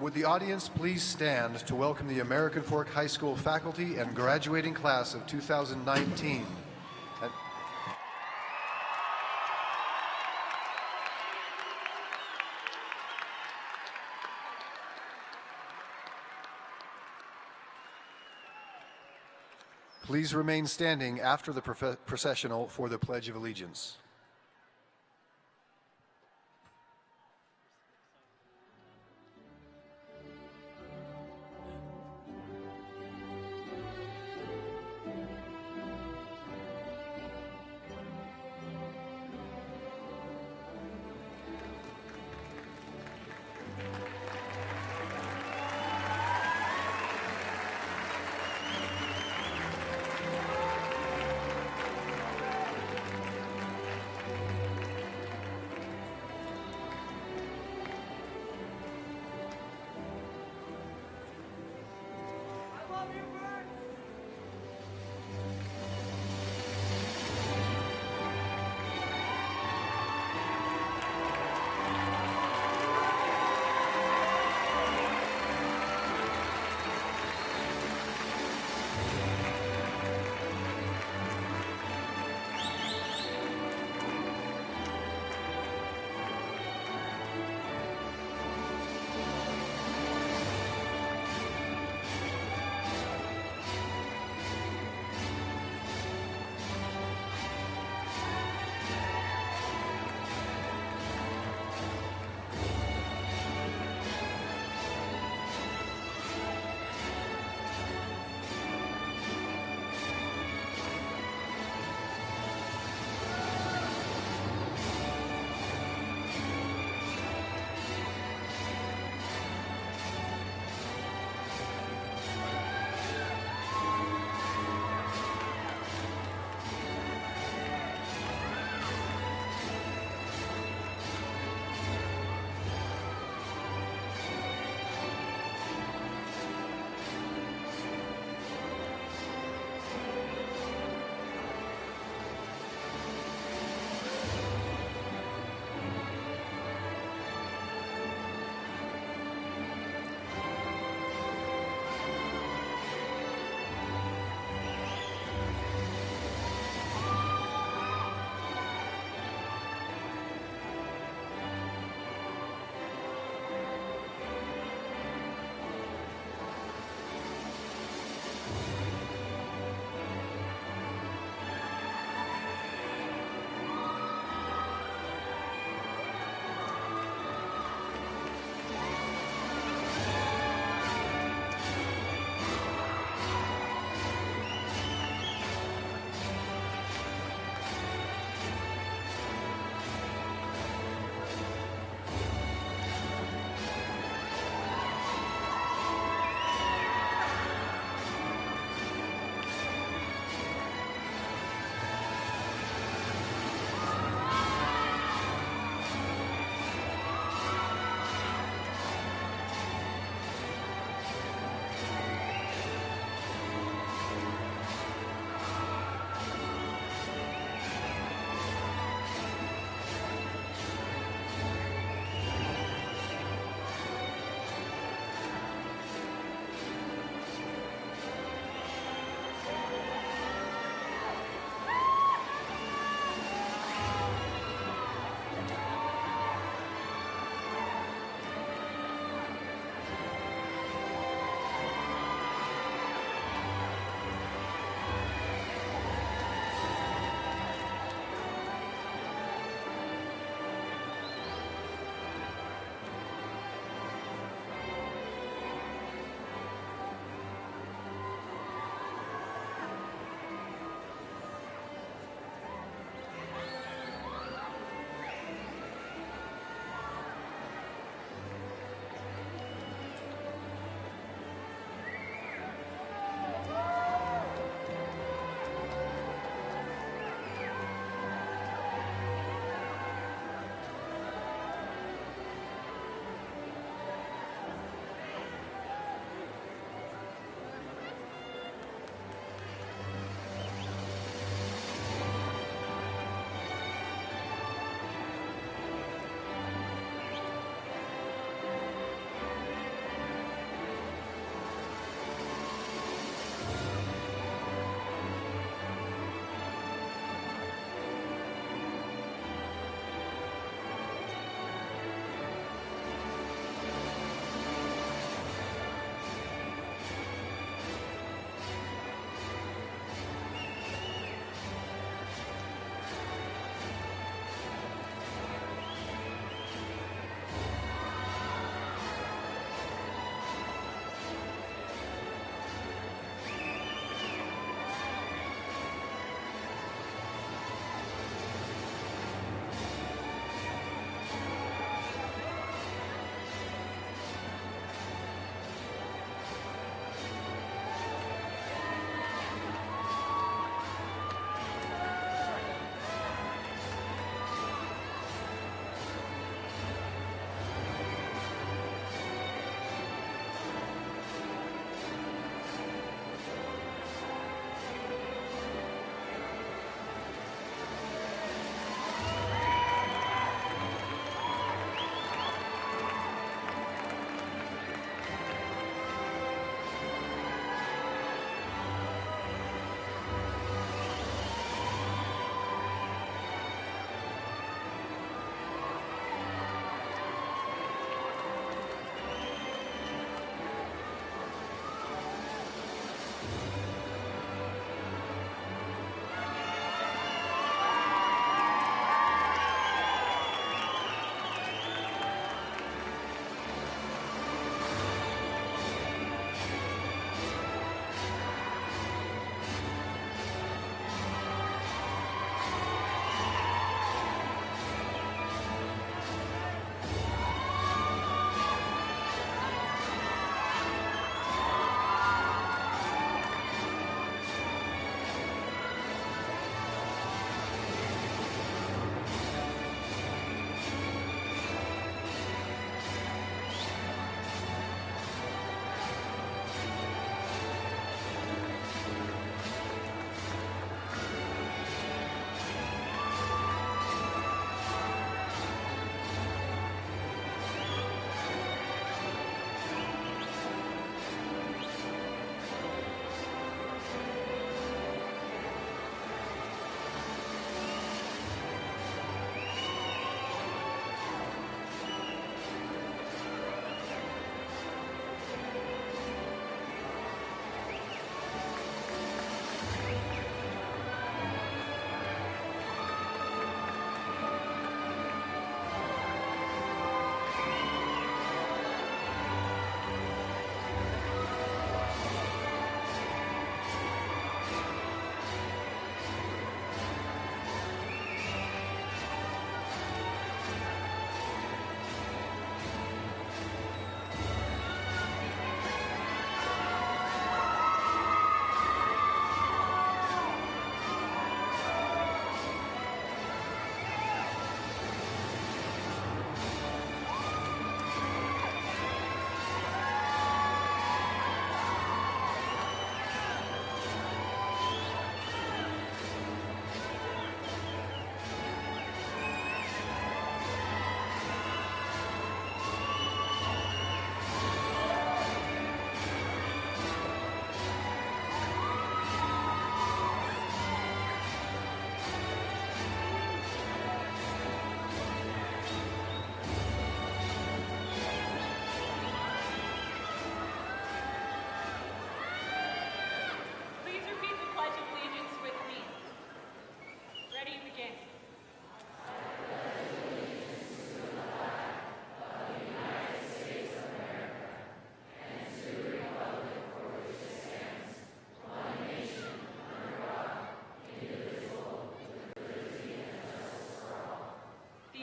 Would the audience please stand to welcome the American Fork High School faculty and graduating class of 2019. And please remain standing after the processional for the Pledge of Allegiance.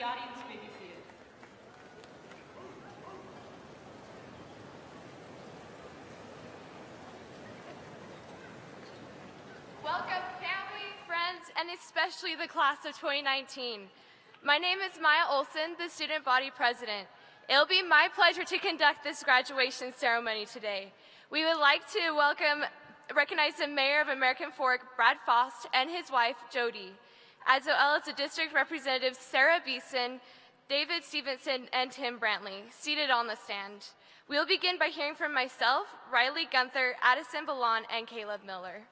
the audience may be seated. Welcome, family, friends, and especially the class of 2019. My name is Maya Olson, the student body president. It'll be my pleasure to conduct this graduation ceremony today. We would like to recognize the mayor of American Fork, Brad Fost, and his wife, Jody, as well as the district representatives, Sarah Beeson, David Stevenson, and Tim Brantley, seated on the stand. We'll begin by hearing from myself, Riley Gunther, Addison Ballon, and Caleb Miller.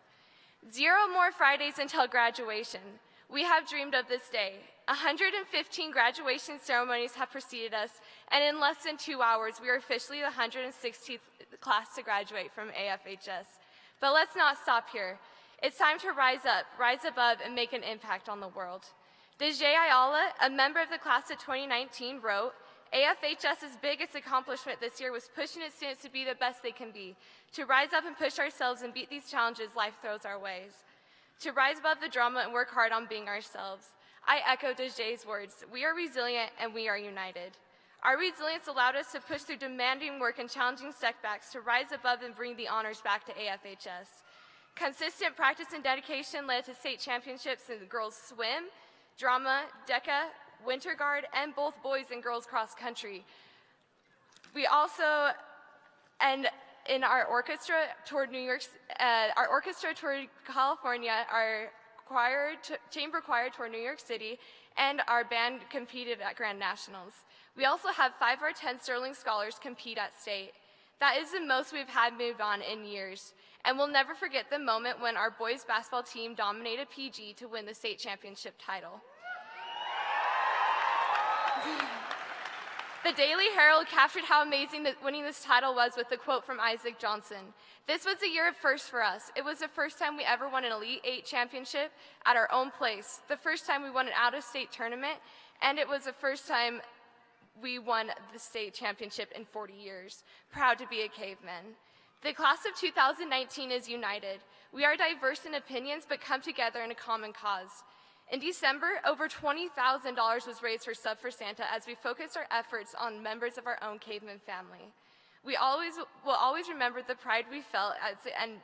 0 more Fridays until graduation. We have dreamed of this day. 115 graduation ceremonies have preceded us, and in less than 2 hours, we are officially the 116th class to graduate from AFHS. But let's not stop here. It's time to rise up, rise above, and make an impact on the world. Dejay Ayala, a member of the class of 2019, wrote, AFHS's biggest accomplishment this year was pushing its students to be the best they can be, to rise up and push ourselves and beat these challenges life throws our ways, to rise above the drama and work hard on being ourselves. I echo Dejay's words. We are resilient and we are united. Our resilience allowed us to push through demanding work and challenging setbacks to rise above and bring the honors back to AFHS. Consistent practice and dedication led to state championships in girls swim, drama, DECA, winter guard, and both boys and girls cross country. We also, and in our orchestra toured toured California, our chamber choir toured New York City, and our band competed at Grand Nationals. We also have 5 of our 10 Sterling Scholars compete at state. That is the most we've had moved on in years. And we'll never forget the moment when our boys basketball team dominated PG to win the state championship title. The Daily Herald captured how amazing winning this title was with the quote from Isaac Johnson. This was a year of firsts for us. It was the first time we ever won an Elite 8 championship at our own place, the first time we won an out-of-state tournament, and it was the first time we won the state championship in 40 years. Proud to be a caveman. The class of 2019 is united. We are diverse in opinions, but come together in a common cause. In December, over $20,000 was raised for Sub for Santa as we focused our efforts on members of our own caveman family. We will always remember the pride we felt and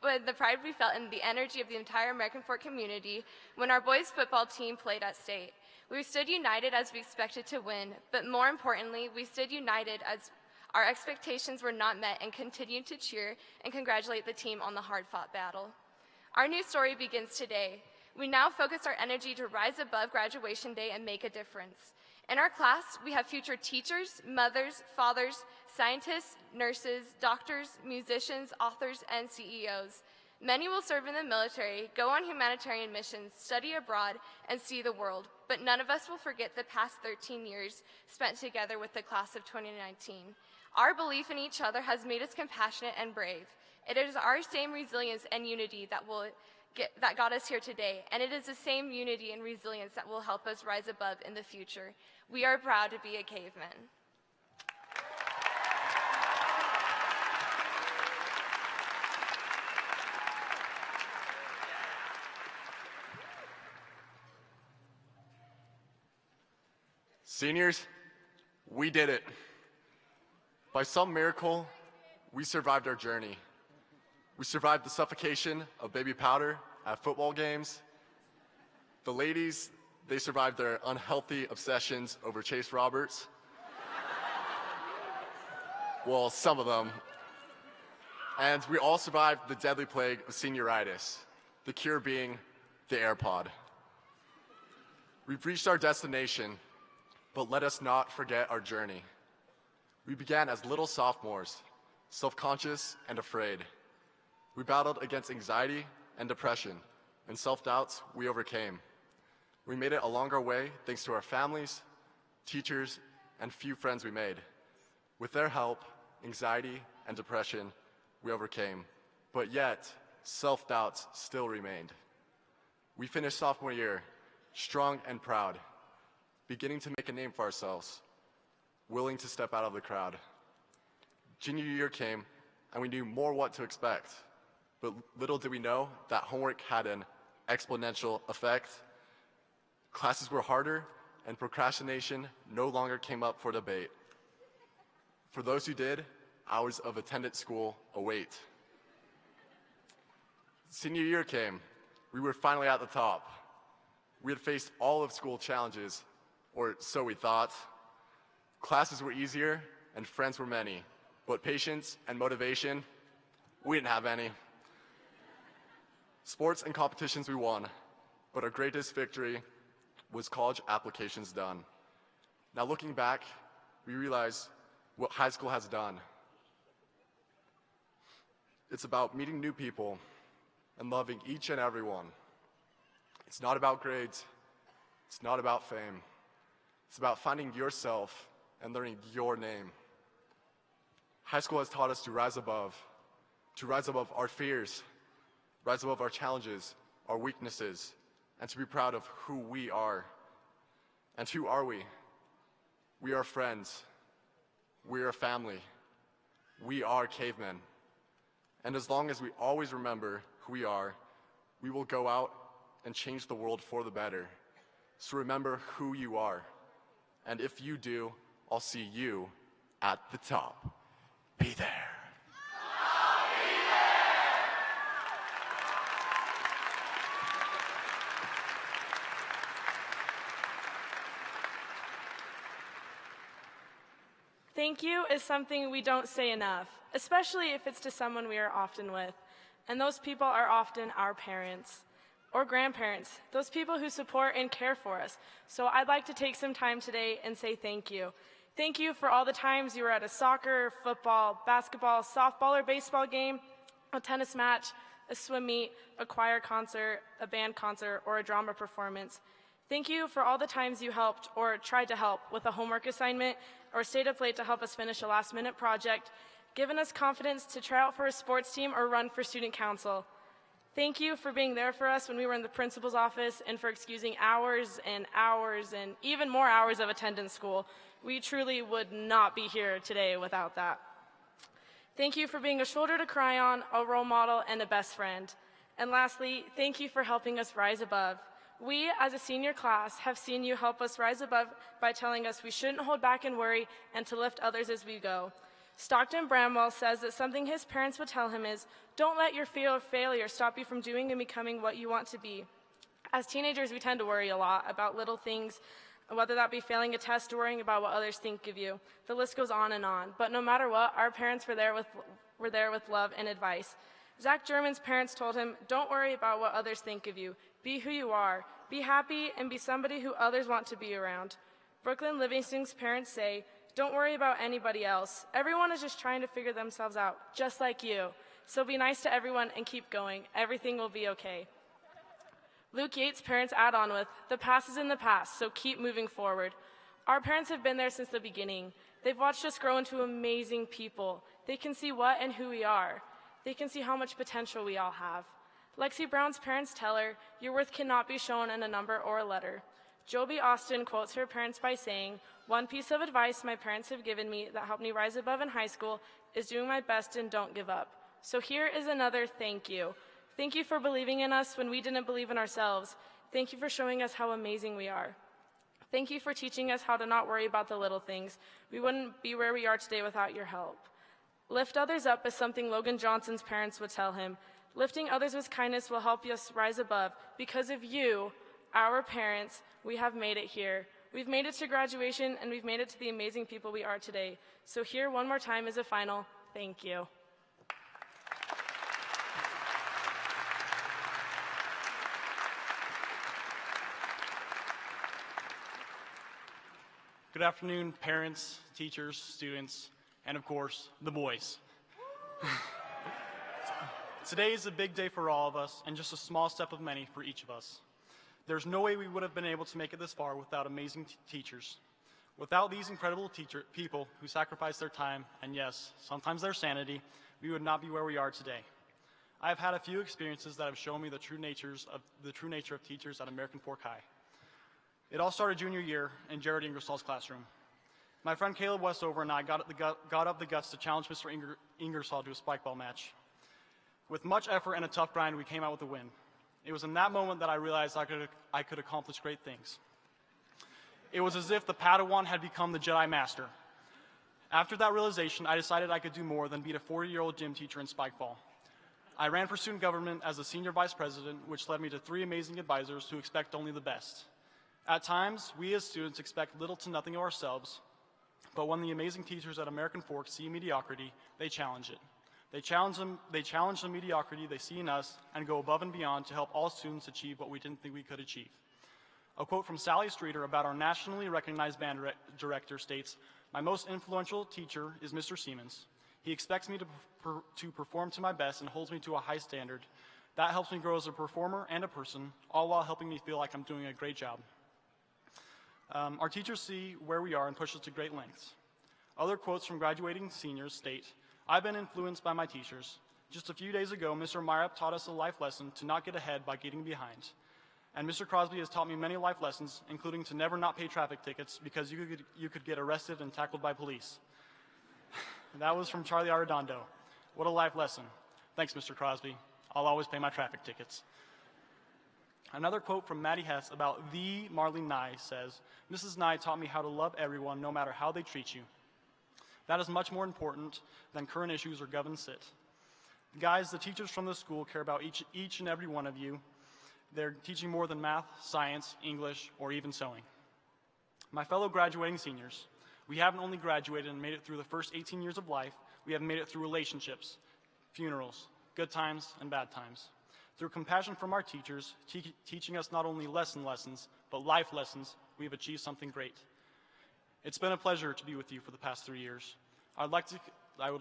the energy of the entire American Fork community when our boys football team played at state. We stood united as we expected to win, but more importantly, we stood united as our expectations were not met and continued to cheer and congratulate the team on the hard-fought battle. Our new story begins today. We now focus our energy to rise above graduation day and make a difference. In our class, we have future teachers, mothers, fathers, scientists, nurses, doctors, musicians, authors, and CEOs. Many will serve in the military, go on humanitarian missions, study abroad, and see the world, but none of us will forget the past 13 years spent together with the class of 2019. Our belief in each other has made us compassionate and brave. It is our same resilience and unity that got us here today, and it is the same unity and resilience that will help us rise above in the future. We are proud to be a caveman. Seniors, we did it. By some miracle, we survived our journey. We survived the suffocation of baby powder at football games. The ladies, they survived their unhealthy obsessions over Chase Roberts. Well, some of them. And we all survived the deadly plague of senioritis, the cure being the AirPod. We've reached our destination, but let us not forget our journey. We began as little sophomores, self-conscious and afraid. We battled against anxiety and depression, and self-doubts we overcame. We made it a longer way thanks to our families, teachers, and few friends we made. With their help, anxiety and depression we overcame, but yet self-doubts still remained. We finished sophomore year strong and proud, beginning to make a name for ourselves, willing to step out of the crowd. Junior year came, and we knew more what to expect, but little did we know that homework had an exponential effect. Classes were harder, and procrastination no longer came up for debate. For those who did, hours of attended school await. Senior year came. We were finally at the top. We had faced all of school challenges, or so we thought. Classes were easier and friends were many, but patience and motivation, we didn't have any. Sports and competitions we won, but our greatest victory was college applications done. Now looking back, we realize what high school has done. It's about meeting new people and loving each and every one. It's not about grades. It's not about fame. It's about finding yourself and learning your name. High school has taught us to rise above our fears, rise above our challenges, our weaknesses, and to be proud of who we are. And who are we? We are friends. We are family. We are cavemen. And as long as we always remember who we are, we will go out and change the world for the better. So remember who you are. And if you do, I'll see you at the top. Be there. Thank you is something we don't say enough, especially if it's to someone we are often with. And those people are often our parents or grandparents, those people who support and care for us. So I'd like to take some time today and say thank you. Thank you for all the times you were at a soccer, football, basketball, softball, or baseball game, a tennis match, a swim meet, a choir concert, a band concert, or a drama performance. Thank you for all the times you helped or tried to help with a homework assignment or stayed up late to help us finish a last-minute project, given us confidence to try out for a sports team or run for student council. Thank you for being there for us when we were in the principal's office and for excusing hours and hours and even more hours of attendance school. We truly would not be here today without that. Thank you for being a shoulder to cry on, a role model, and a best friend. And lastly, thank you for helping us rise above. We, as a senior class, have seen you help us rise above by telling us we shouldn't hold back and worry and to lift others as we go. Stockton Bramwell says that something his parents would tell him is, don't let your fear of failure stop you from doing and becoming what you want to be. As teenagers, we tend to worry a lot about little things, whether that be failing a test or worrying about what others think of you. The list goes on and on. But no matter what, our parents were there with love and advice. Zach German's parents told him, don't worry about what others think of you. Be who you are. Be happy and be somebody who others want to be around. Brooklyn Livingston's parents say, don't worry about anybody else. Everyone is just trying to figure themselves out, just like you. So be nice to everyone and keep going. Everything will be okay. Luke Yates' parents add on with, the past is in the past, so keep moving forward. Our parents have been there since the beginning. They've watched us grow into amazing people. They can see what and who we are. They can see how much potential we all have. Lexi Brown's parents tell her, your worth cannot be shown in a number or a letter. Joby Austin quotes her parents by saying, one piece of advice my parents have given me that helped me rise above in high school is doing my best and don't give up. So here is another thank you. Thank you for believing in us when we didn't believe in ourselves. Thank you for showing us how amazing we are. Thank you for teaching us how to not worry about the little things. We wouldn't be where we are today without your help. Lift others up is something Logan Johnson's parents would tell him. Lifting others with kindness will help us rise above. Because of you, our parents, we have made it here. We've made it to graduation, and we've made it to the amazing people we are today. So here, one more time as a final, thank you. Good afternoon, parents, teachers, students, and of course, the boys. Today is a big day for all of us, and just a small step of many for each of us. There's no way we would have been able to make it this far without amazing teachers. Without these incredible people who sacrifice their time, and yes, sometimes their sanity, we would not be where we are today. I have had a few experiences that have shown me the true nature of teachers at American Fork High. It all started junior year in Jared Ingersoll's classroom. My friend Caleb Westover and I got up the guts to challenge Mr. Ingersoll to a spike ball match. With much effort and a tough grind, we came out with a win. It was in that moment that I realized I could accomplish great things. It was as if the Padawan had become the Jedi Master. After that realization, I decided I could do more than beat a 40-year-old gym teacher in spikeball. I ran for student government as a senior vice president, which led me to 3 amazing advisors who expect only the best. At times, we as students expect little to nothing of ourselves, but when the amazing teachers at American Fork see mediocrity, they challenge it. They challenge the mediocrity they see in us and go above and beyond to help all students achieve what we didn't think we could achieve. A quote from Sally Streeter about our nationally recognized band director states, "My most influential teacher is Mr. Siemens. He expects me to perform to my best and holds me to a high standard. That helps me grow as a performer and a person, all while helping me feel like I'm doing a great job." Our teachers see where we are and push us to great lengths. Other quotes from graduating seniors state, "I've been influenced by my teachers. Just a few days ago, Mr. Myrup taught us a life lesson to not get ahead by getting behind. And Mr. Crosby has taught me many life lessons, including to never not pay traffic tickets because you could get arrested and tackled by police." That was from Charlie Arredondo. What a life lesson. Thanks, Mr. Crosby. I'll always pay my traffic tickets. Another quote from Maddie Hess about the Marlene Nye says, "Mrs. Nye taught me how to love everyone no matter how they treat you. That is much more important than current issues or gov and sit. Guys, the teachers from the school care about each and every one of you. They're teaching more than math, science, English, or even sewing." My fellow graduating seniors, we haven't only graduated and made it through the first 18 years of life, we have made it through relationships, funerals, good times and bad times. Through compassion from our teachers, teaching us not only lessons, but life lessons, we've achieved something great. It's been a pleasure to be with you for the past 3 years. I would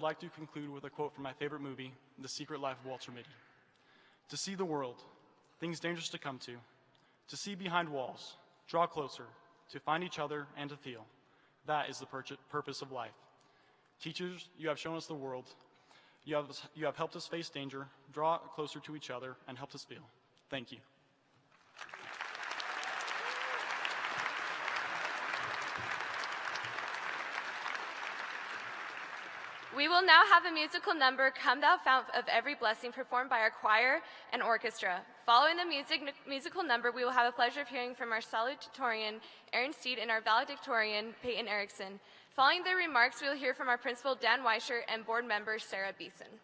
like to conclude with a quote from my favorite movie, The Secret Life of Walter Mitty. "To see the world, things dangerous to come to see behind walls, draw closer, to find each other and to feel. That is the purpose of life. Teachers, you have shown us the world. You have helped us face danger, draw closer to each other, and helped us feel. Thank you." We will now have a musical number, "Come Thou Fount of Every Blessing," performed by our choir and orchestra. Following the musical number, we will have the pleasure of hearing from our salutatorian, Aaron Steed, and our valedictorian, Peyton Erickson. Following their remarks, we will hear from our principal, Dan Weischer, and board member, Sarah Beeson.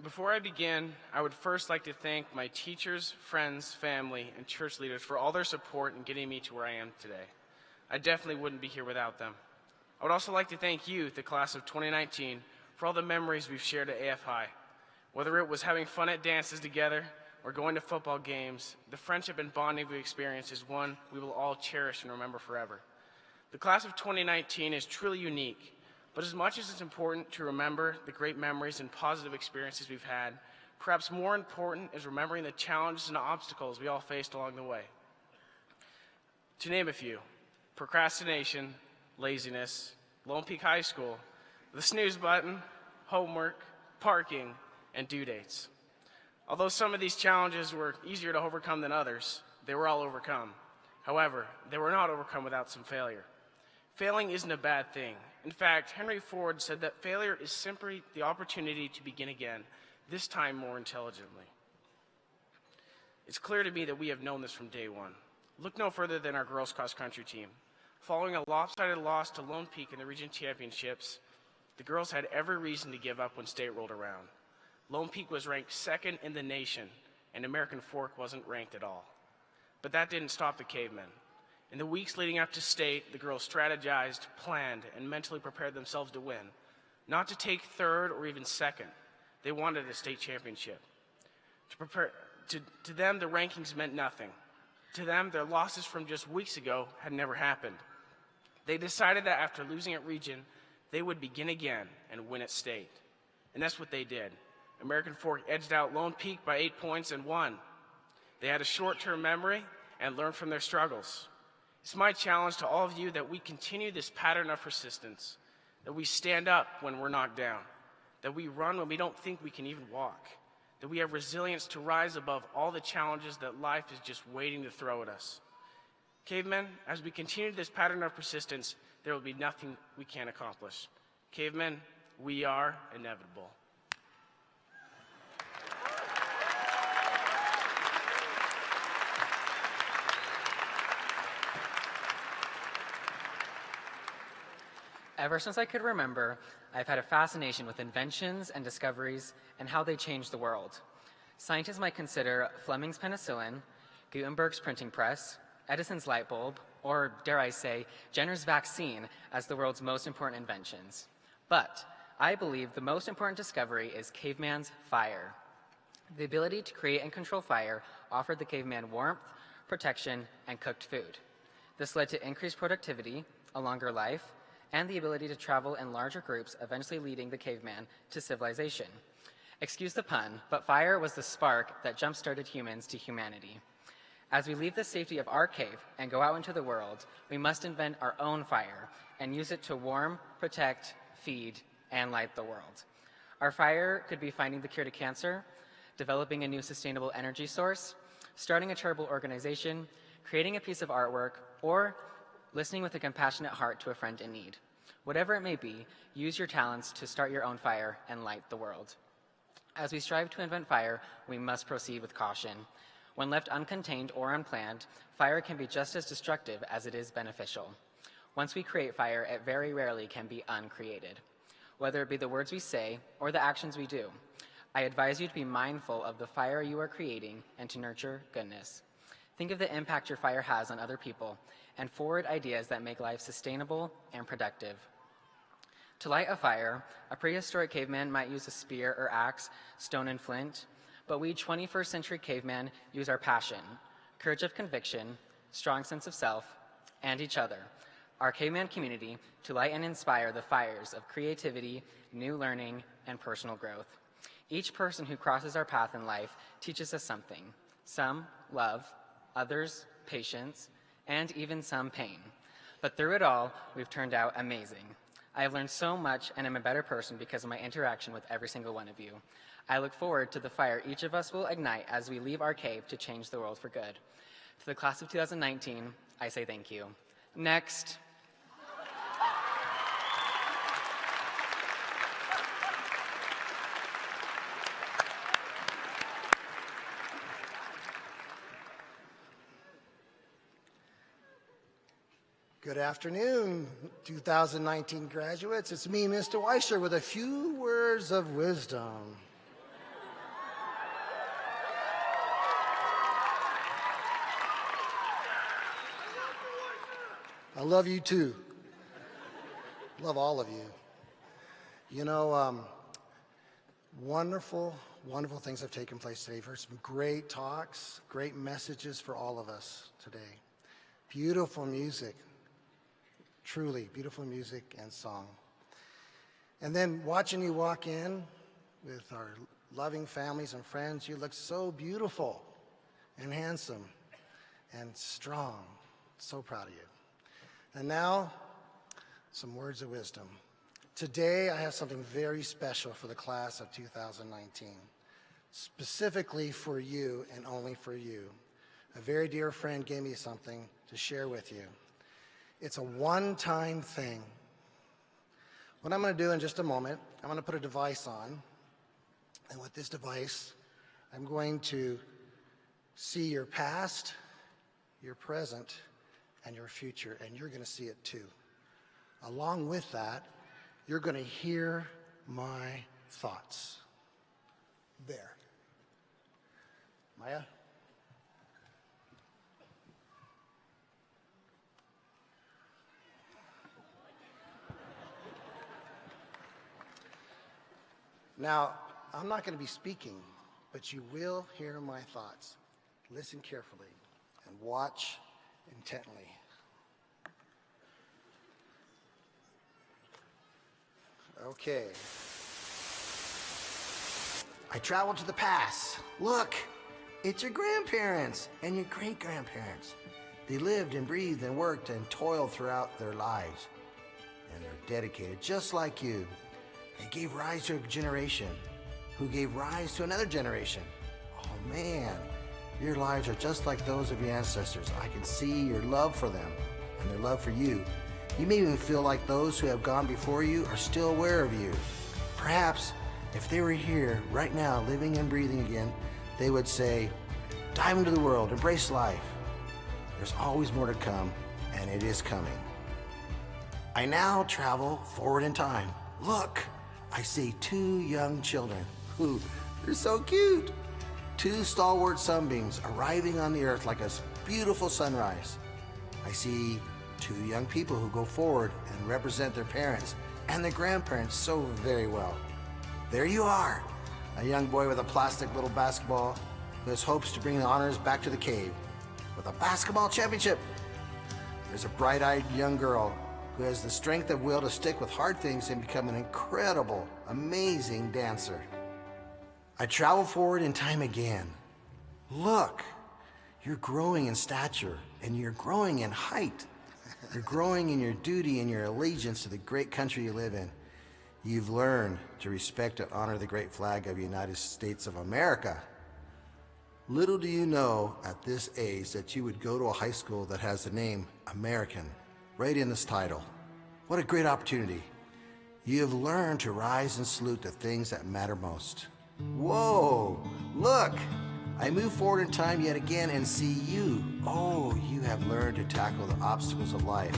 Before I begin, I would first like to thank my teachers, friends, family, and church leaders for all their support in getting me to where I am today. I definitely wouldn't be here without them. I would also like to thank you, the class of 2019, for all the memories we've shared at AF High. Whether it was having fun at dances together or going to football games, the friendship and bonding we experienced is one we will all cherish and remember forever. The class of 2019 is truly unique, but as much as it's important to remember the great memories and positive experiences we've had, perhaps more important is remembering the challenges and obstacles we all faced along the way. To name a few: procrastination, laziness, Lone Peak High School, the snooze button, homework, parking, and due dates. Although some of these challenges were easier to overcome than others, they were all overcome. However, they were not overcome without some failure. Failing isn't a bad thing. In fact, Henry Ford said that failure is simply the opportunity to begin again, this time more intelligently. It's clear to me that we have known this from day one. Look no further than our girls' cross-country team. Following a lopsided loss to Lone Peak in the region championships, the girls had every reason to give up when state rolled around. Lone Peak was ranked second in the nation, and American Fork wasn't ranked at all. But that didn't stop the Cavemen. In the weeks leading up to state, the girls strategized, planned, and mentally prepared themselves to win. Not to take third or even second. They wanted a state championship. To them, the rankings meant nothing. To them, their losses from just weeks ago had never happened. They decided that after losing at region, they would begin again and win at state. And that's what they did. American Fork edged out Lone Peak by 8 points and won. They had a short-term memory and learned from their struggles. It's my challenge to all of you that we continue this pattern of persistence, that we stand up when we're knocked down, that we run when we don't think we can even walk, that we have resilience to rise above all the challenges that life is just waiting to throw at us. Cavemen, as we continue this pattern of persistence, there will be nothing we can't accomplish. Cavemen, we are inevitable. Ever since I could remember, I've had a fascination with inventions and discoveries and how they change the world. Scientists might consider Fleming's penicillin, Gutenberg's printing press, Edison's light bulb, or, dare I say, Jenner's vaccine as the world's most important inventions. But I believe the most important discovery is caveman's fire. The ability to create and control fire offered the caveman warmth, protection, and cooked food. This led to increased productivity, a longer life, and the ability to travel in larger groups, eventually leading the caveman to civilization. Excuse the pun, but fire was the spark that jump-started humans to humanity. As we leave the safety of our cave and go out into the world, we must invent our own fire and use it to warm, protect, feed, and light the world. Our fire could be finding the cure to cancer, developing a new sustainable energy source, starting a charitable organization, creating a piece of artwork, or listening with a compassionate heart to a friend in need. Whatever it may be, use your talents to start your own fire and light the world. As we strive to invent fire, we must proceed with caution. When left uncontained or unplanned, fire can be just as destructive as it is beneficial. Once we create fire, it very rarely can be uncreated. Whether it be the words we say or the actions we do, I advise you to be mindful of the fire you are creating and to nurture goodness. Think of the impact your fire has on other people and forward ideas that make life sustainable and productive. To light a fire, a prehistoric caveman might use a spear or axe, stone and flint, but we 21st century cavemen use our passion, courage of conviction, strong sense of self, and each other, our caveman community, to light and inspire the fires of creativity, new learning, and personal growth. Each person who crosses our path in life teaches us something. Some love, others patience, and even some pain. But through it all, we've turned out amazing. I have learned so much and am a better person because of my interaction with every single one of you. I look forward to the fire each of us will ignite as we leave our cave to change the world for good. To the class of 2019, I say thank you. Next. Good afternoon, 2019 graduates. It's me, Mr. Weischer, with a few words of wisdom. I love you too. Love all of you. You know, wonderful, wonderful things have taken place today. We've heard some great talks, great messages for all of us today. Beautiful music, truly beautiful music and song. And then watching you walk in with our loving families and friends, you look so beautiful and handsome and strong. So proud of you. And now, some words of wisdom. Today, I have something very special for the class of 2019, specifically for you and only for you. A very dear friend gave me something to share with you. It's a one-time thing. What I'm going to do in just a moment, I'm going to put a device on, and with this device, I'm going to see your past, your present, and your future, and you're going to see it too. Along with that, you're going to hear my thoughts. There. Maya? Now, I'm not going to be speaking, but you will hear my thoughts. Listen carefully and watch intently. Okay. I traveled to the past. Look, it's your grandparents and your great-grandparents. They lived and breathed and worked and toiled throughout their lives. And they're dedicated just like you. They gave rise to a generation who gave rise to another generation. Oh man, your lives are just like those of your ancestors. I can see your love for them and their love for you. You may even feel like those who have gone before you are still aware of you. Perhaps if they were here right now, living and breathing again, they would say, dive into the world, embrace life. There's always more to come, and it is coming. I now travel forward in time. Look, I see two young children. Ooh, they're so cute. Two stalwart sunbeams arriving on the earth like a beautiful sunrise. I see two young people who go forward and represent their parents and their grandparents so very well. There you are, a young boy with a plastic little basketball who has hopes to bring the honors back to the cave with a basketball championship. There's a bright-eyed young girl who has the strength of will to stick with hard things and become an incredible, amazing dancer. I travel forward in time again. Look, you're growing in stature and you're growing in height. You're growing in your duty and your allegiance to the great country you live in. You've learned to respect and honor the great flag of the United States of America. Little do you know at this age that you would go to a high school that has the name American right in this title. What a great opportunity. You have learned to rise and salute the things that matter most. Whoa, look, I move forward in time yet again and see you. Oh, you have learned to tackle the obstacles of life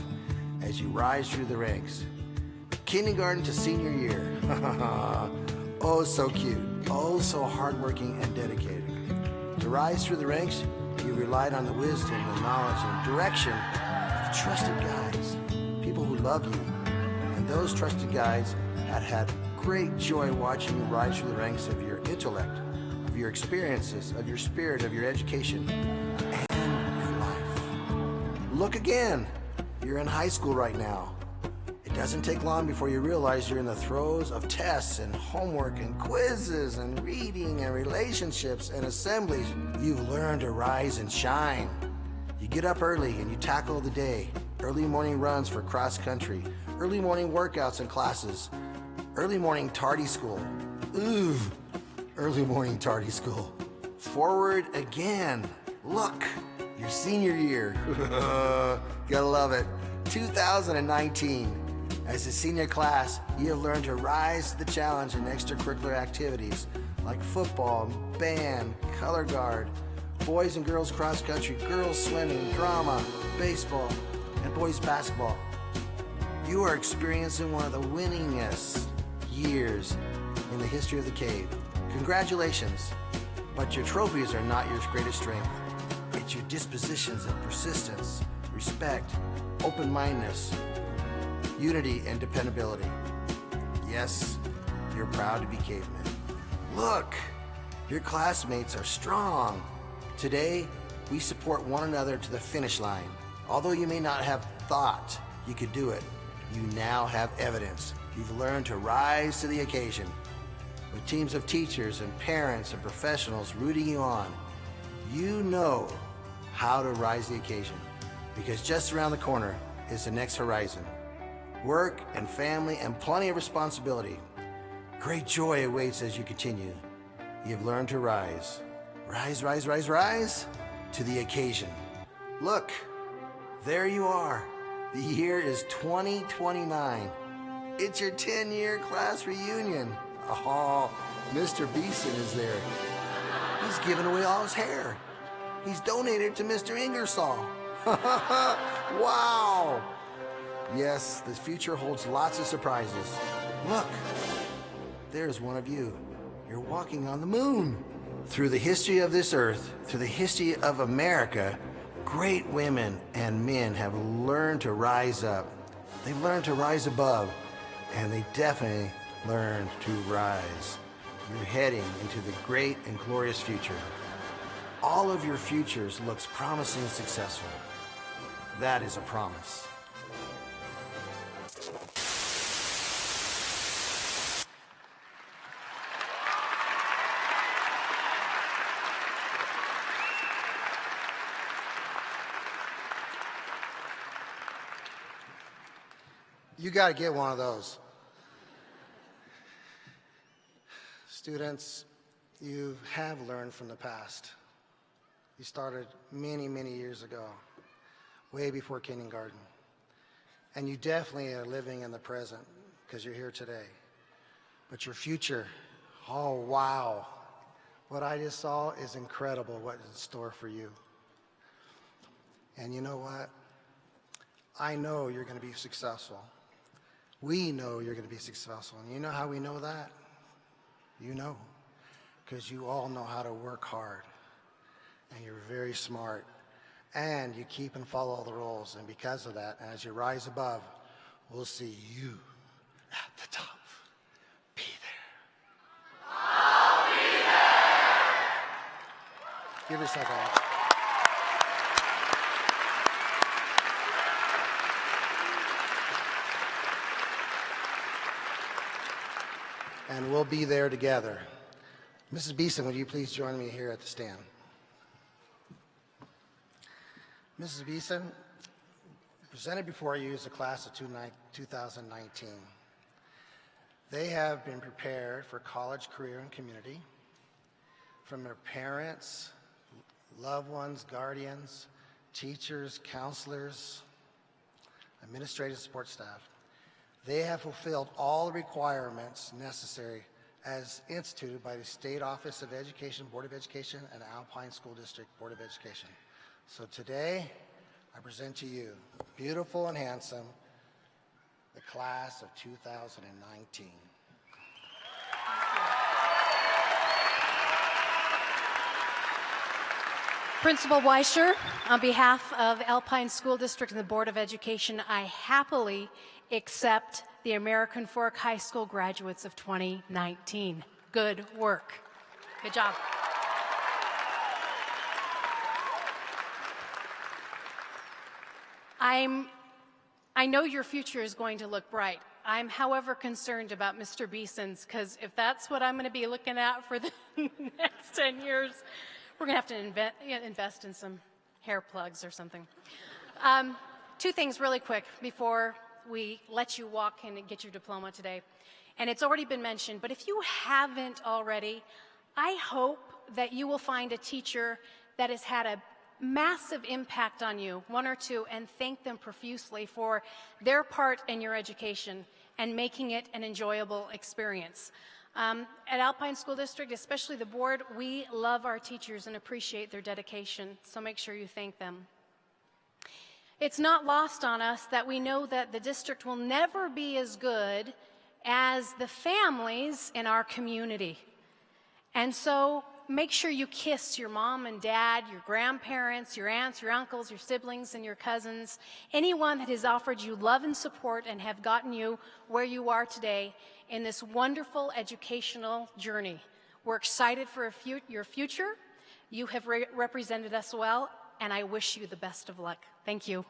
as you rise through the ranks. Kindergarten to senior year. Oh, so cute. Oh, so hardworking and dedicated. To rise through the ranks, you relied on the wisdom, the knowledge, and direction of trusted guides, people who love you. And those trusted guides had great joy watching you rise through the ranks of your intellect, of your experiences, of your spirit, of your education, and your life. Look again. You're in high school right now. It doesn't take long before you realize you're in the throes of tests and homework and quizzes and reading and relationships and assemblies. You've learned to rise and shine. You get up early and you tackle the day. Early morning runs for cross country, early morning workouts and classes, early morning tardy school. Ooh, early morning tardy school. Forward again. Look, your senior year. Gotta love it. 2019. As a senior class, you have learned to rise to the challenge in extracurricular activities like football, band, color guard, boys and girls cross country, girls swimming, drama, baseball, and boys basketball. You are experiencing one of the winningest years in the history of the cave. Congratulations, but your trophies are not your greatest strength. It's your dispositions of persistence, respect, open-mindedness, unity, and dependability. Yes, you're proud to be cavemen. Look, your classmates are strong. Today, we support one another to the finish line. Although you may not have thought you could do it, you now have evidence. You've learned to rise to the occasion. With teams of teachers and parents and professionals rooting you on, you know how to rise to the occasion, because just around the corner is the next horizon. Work and family and plenty of responsibility. Great joy awaits as you continue. You've learned to rise. Rise, rise, rise, rise to the occasion. Look, there you are. The year is 2029. It's your 10-year class reunion. Oh, Mr. Beeson is there. He's giving away all his hair. He's donated to Mr. Ingersoll. Wow! Yes, the future holds lots of surprises. Look, there's one of you. You're walking on the moon. Through the history of this earth, through the history of America, great women and men have learned to rise up. They've learned to rise above, and they definitely learned to rise. You're heading into the great and glorious future. All of your futures looks promising and successful. That is a promise. You got to get one of those. Students, you have learned from the past. You started many, many years ago, way before kindergarten. And you definitely are living in the present because you're here today. But your future, oh wow. What I just saw is incredible what is in store for you. And you know what? I know you're going to be successful. We know you're going to be successful. And you know how we know that? You know, because you all know how to work hard. And you're very smart. And you keep and follow all the rules. And because of that, as you rise above, we'll see you at the top. Be there. I'll be there. Give yourself a hand. And we'll be there together. Mrs. Beeson, would you please join me here at the stand? Mrs. Beeson, presented before you is the class of 2019. They have been prepared for college, career, and community from their parents, loved ones, guardians, teachers, counselors, administrative support staff. They have fulfilled all the requirements necessary as instituted by the State Office of Education, Board of Education, and Alpine School District Board of Education. So today, I present to you, beautiful and handsome, the class of 2019. Principal Weischer, on behalf of Alpine School District and the Board of Education, I happily accept the American Fork High School graduates of 2019. Good work. Good job. I know your future is going to look bright. I'm, however, concerned about Mr. Beeson's, because if that's what I'm going to be looking at for the next 10 years, we're going to have to invest in some hair plugs or something. Two things really quick before we let you walk in and get your diploma today. And it's already been mentioned, but if you haven't already, I hope that you will find a teacher that has had a massive impact on you, one or two, and thank them profusely for their part in your education and making it an enjoyable experience. At Alpine School District, especially the board, we love our teachers and appreciate their dedication, so make sure you thank them. It's not lost on us that we know that the district will never be as good as the families in our community. And so make sure you kiss your mom and dad, your grandparents, your aunts, your uncles, your siblings, and your cousins, anyone that has offered you love and support and have gotten you where you are today in this wonderful educational journey. We're excited for your future. You have represented us well, and I wish you the best of luck. Thank you.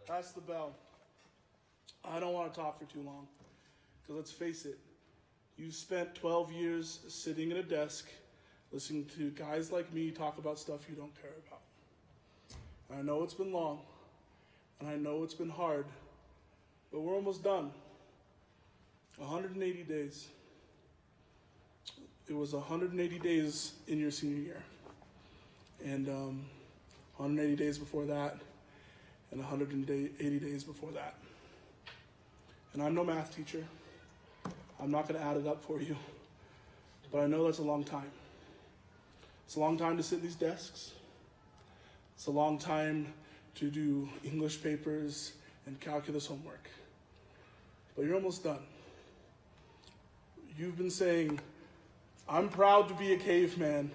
Pass the bell. I don't want to talk for too long, because let's face it, you spent 12 years sitting at a desk listening to guys like me talk about stuff you don't care about. And I know it's been long, and I know it's been hard, but we're almost done. 180 days. It was 180 days in your senior year, and 180 days before that, and 180 days before that. And I'm no math teacher. I'm not going to add it up for you, but I know that's a long time. It's a long time to sit in these desks. It's a long time to do English papers and calculus homework. But you're almost done. You've been saying, I'm proud to be a caveman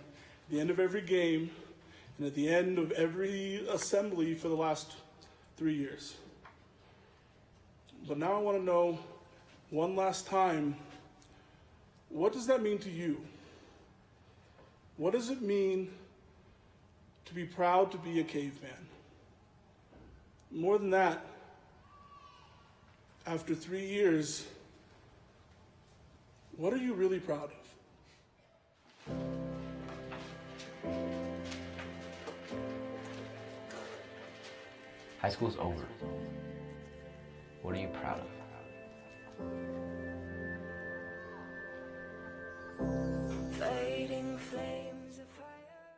at the end of every game and at the end of every assembly for the last 3 years. But now I want to know one last time, what does that mean to you? What does it mean to be proud to be a caveman? More than that, after 3 years, what are you really proud of? High school's over. What are you proud of? Fading flames of fire.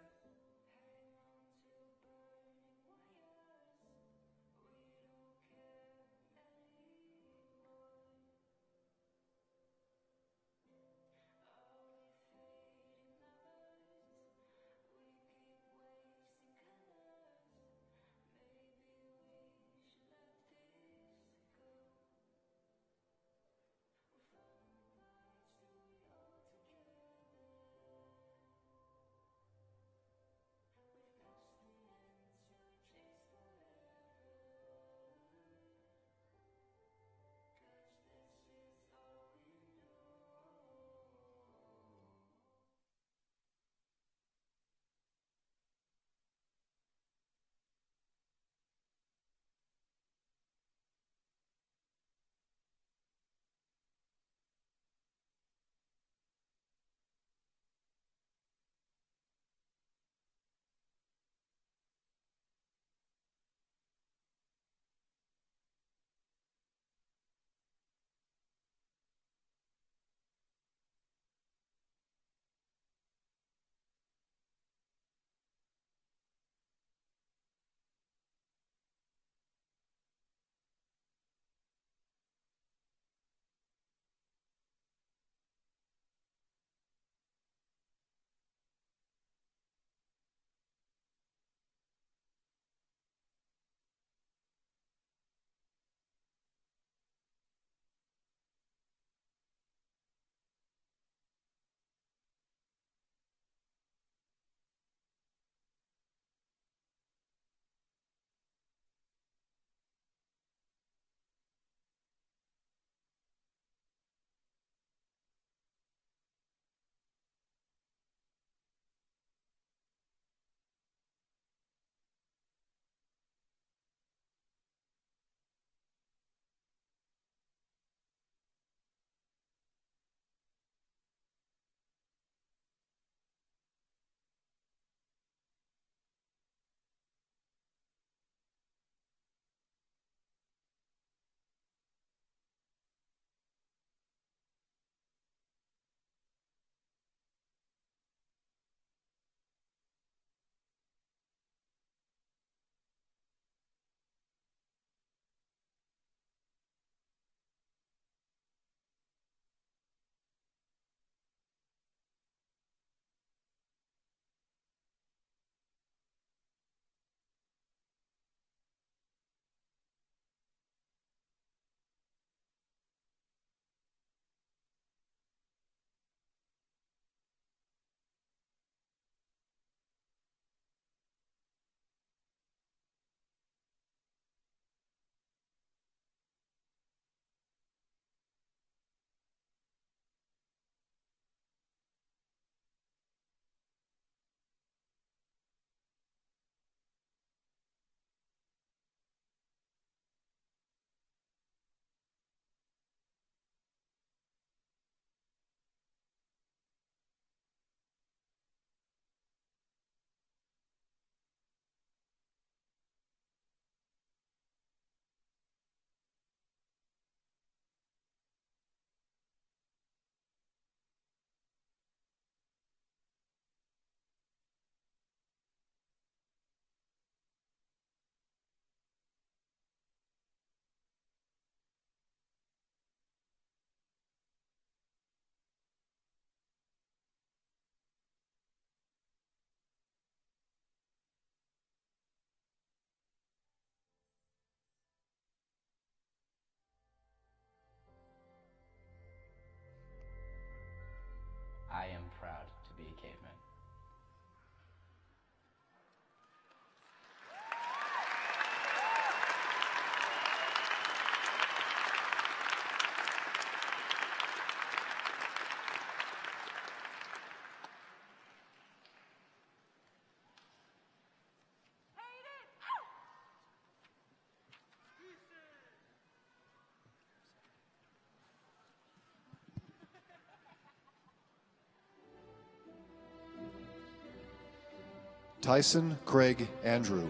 Tyson Craig Andrew.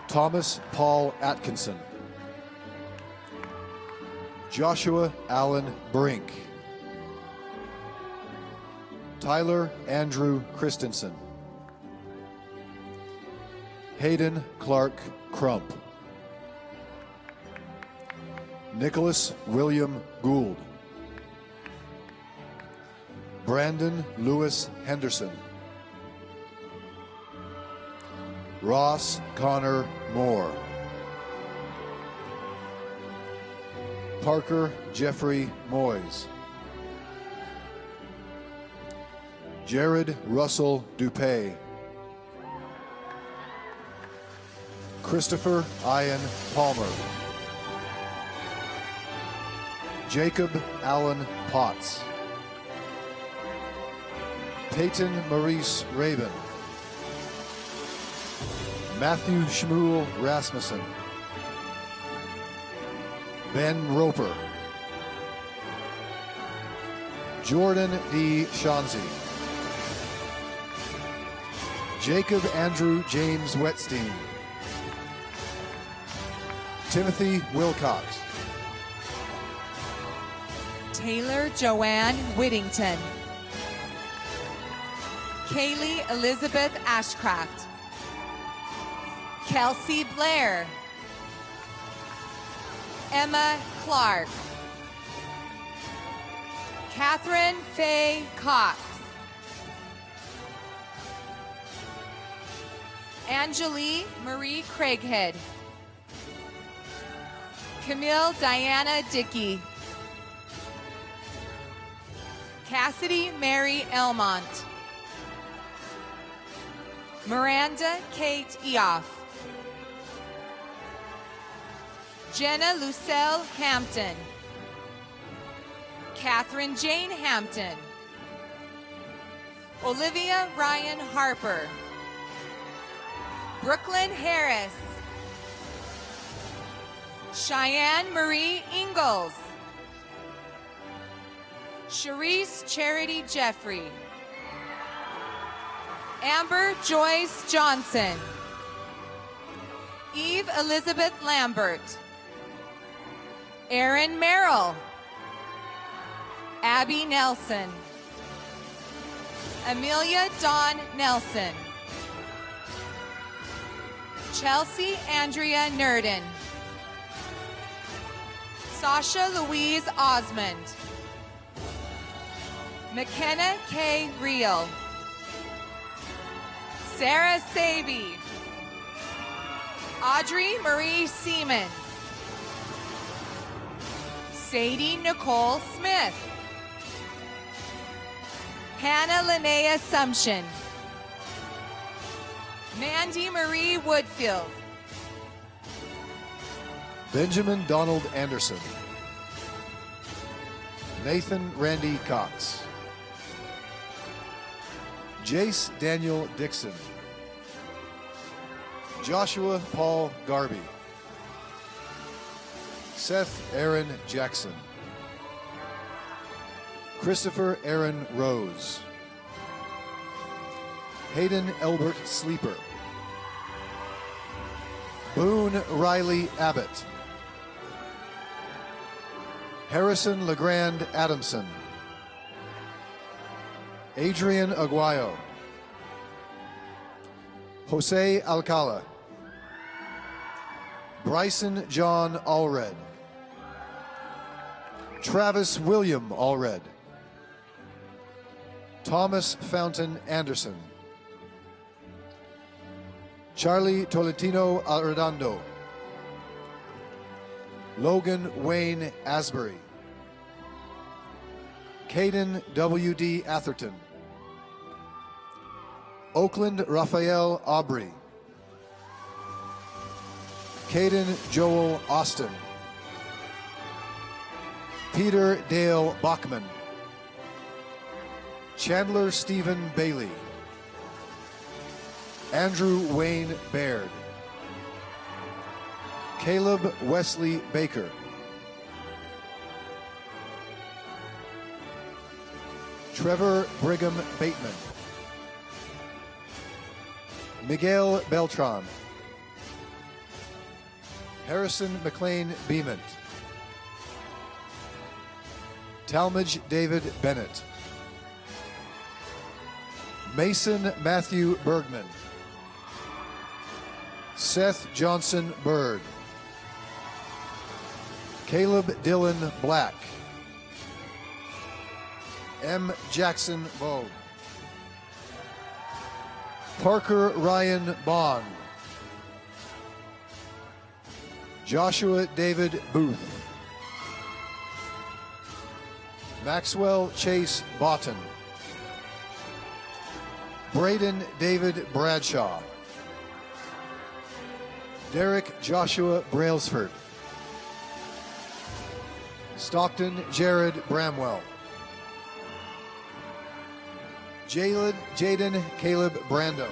Thomas Paul Atkinson. Joshua Allen Brink. Tyler Andrew Christensen. Hayden Clark Crump. Nicholas William Gould. Brandon Lewis Henderson. Ross Connor Moore. Parker Jeffrey Moyes. Jared Russell Dupay. Christopher Ian Palmer. Jacob Allen Potts. Peyton Maurice Rabin. Matthew Shmuel Rasmussen. Ben Roper. Jordan D. Shanzi. Jacob Andrew James Wetstein. Timothy Wilcott. Taylor Joanne Whittington. Kaylee Elizabeth Ashcraft. Kelsey Blair. Emma Clark. Catherine Faye Cox. Angelie Marie Craighead. Camille Diana Dickey. Cassidy Mary Elmont. Miranda Kate Eoff. Jenna Lucille Hampton. Catherine Jane Hampton. Olivia Ryan Harper. Brooklyn Harris. Cheyenne Marie Ingalls. Sharice Charity Jeffrey. Amber Joyce Johnson. Eve Elizabeth Lambert. Erin Merrill. Abby Nelson. Amelia Dawn Nelson. Chelsea Andrea Nurdin. Sasha Louise Osmond. McKenna K. Reel. Sarah Saby. Audrey Marie Seaman. Sadie Nicole Smith. Hannah Linnea Sumption. Mandy Marie Woodfield. Benjamin Donald Anderson. Nathan Randy Cox. Jace Daniel Dixon. Joshua Paul Garby. Seth Aaron Jackson. Christopher Aaron Rose. Hayden Elbert Sleeper. Boone Riley Abbott. Harrison LeGrand Adamson. Adrian Aguayo. Jose Alcala. Bryson John Allred. Travis William Allred. Thomas Fountain Anderson. Charlie Tolentino Arredondo. Logan Wayne Asbury. Caden W.D. Atherton. Oakland Raphael Aubrey. Caden Joel Austin. Peter Dale Bachman. Chandler Stephen Bailey. Andrew Wayne Baird. Caleb Wesley Baker. Trevor Brigham Bateman. Miguel Beltran, Harrison McLean Beeman, Talmadge David Bennett, Mason Matthew Bergman, Seth Johnson Bird, Caleb Dylan Black, M. Jackson Bowe, Parker Ryan Bond, Joshua David Booth, Maxwell Chase Boughton, Braden David Bradshaw, Derek Joshua Brailsford, Stockton Jared Bramwell, Jaden Caleb Brando,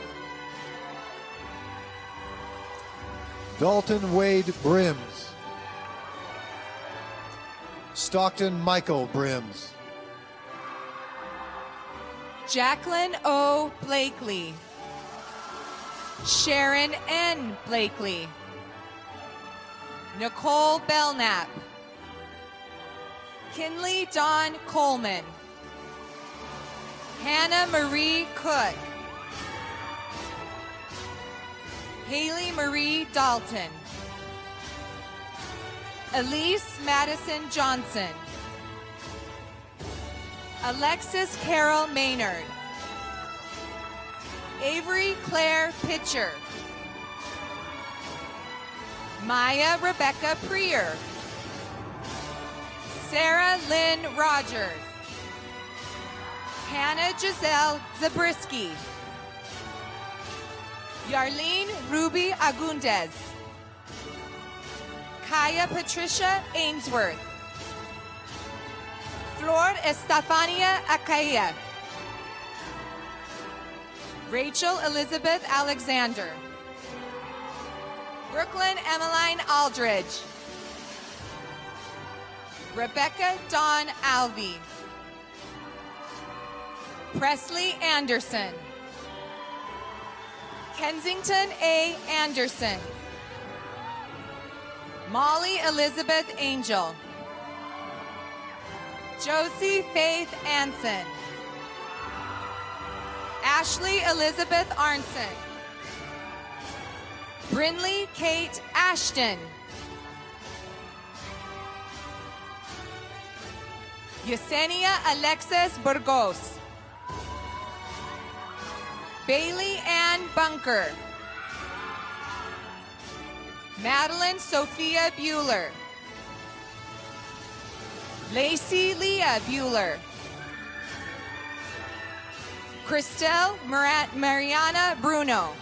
Dalton Wade Brims, Stockton Michael Brims, Jacqueline O. Blakely, Sharon N. Blakely, Nicole Belknap, Kinley Dawn Coleman, Hannah Marie Cook, Haley Marie Dalton, Elise Madison Johnson, Alexis Carol Maynard, Avery Claire Pitcher, Maya Rebecca Prier, Sarah Lynn Rogers, Hannah Giselle Zabriskie, Yarlene Ruby Agundez, Kaya Patricia Ainsworth, Flor Estefania Acaya, Rachel Elizabeth Alexander, Brooklyn Emmeline Aldridge, Rebecca Dawn Alvey, Presley Anderson, Kensington A. Anderson, Molly Elizabeth Angel, Josie Faith Anson, Ashley Elizabeth Arnson, Brinley Kate Ashton, Yesenia Alexis Burgos, Bailey Ann Bunker, Madeline Sophia Bueller, Lacey Leah Bueller, Christelle Mariana Bruno,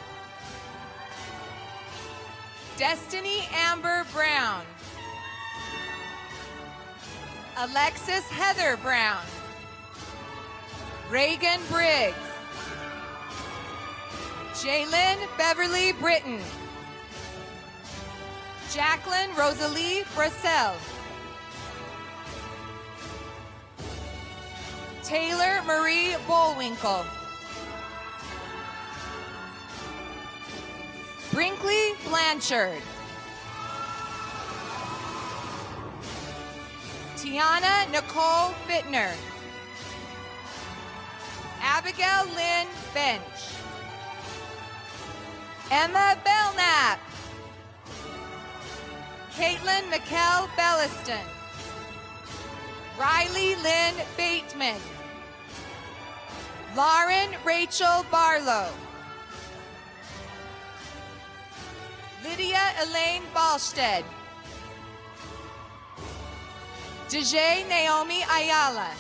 Destiny Amber Brown, Alexis Heather Brown, Reagan Briggs, Jalen Beverly Britton, Jacqueline Rosalie Brassel, Taylor Marie Bullwinkle, Brinkley Blanchard, Tiana Nicole Bittner, Abigail Lynn Bench, Emma Belknap, Caitlin McKell Belliston, Riley Lynn Bateman, Lauren Rachel Barlow, Lydia Elaine Ballstead, Dejae Naomi Ayala,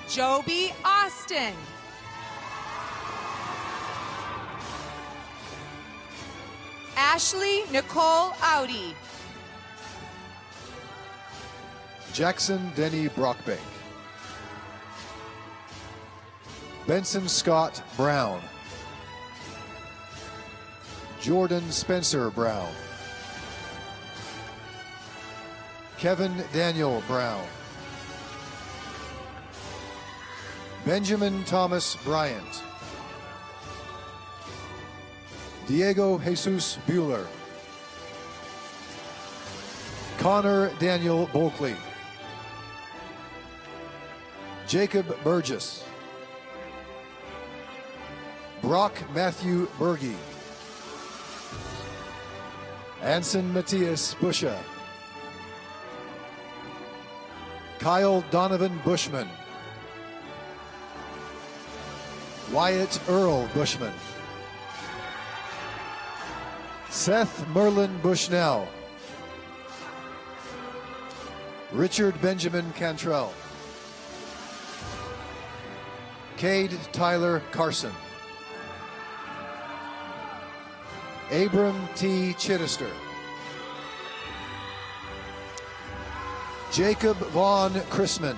Joby Austin, Ashley Nicole Audi, Jackson Denny Brockbank, Benson Scott Brown, Jordan Spencer Brown, Kevin Daniel Brown, Benjamin Thomas Bryant. Diego Jesus Bueller. Connor Daniel Bulkley. Jacob Burgess. Brock Matthew Berge. Anson Matthias Busha. Kyle Donovan Bushman. Wyatt Earl Bushman. Seth Merlin Bushnell. Richard Benjamin Cantrell. Cade Tyler Carson. Abram T. Chittister. Jacob Vaughn Chrisman.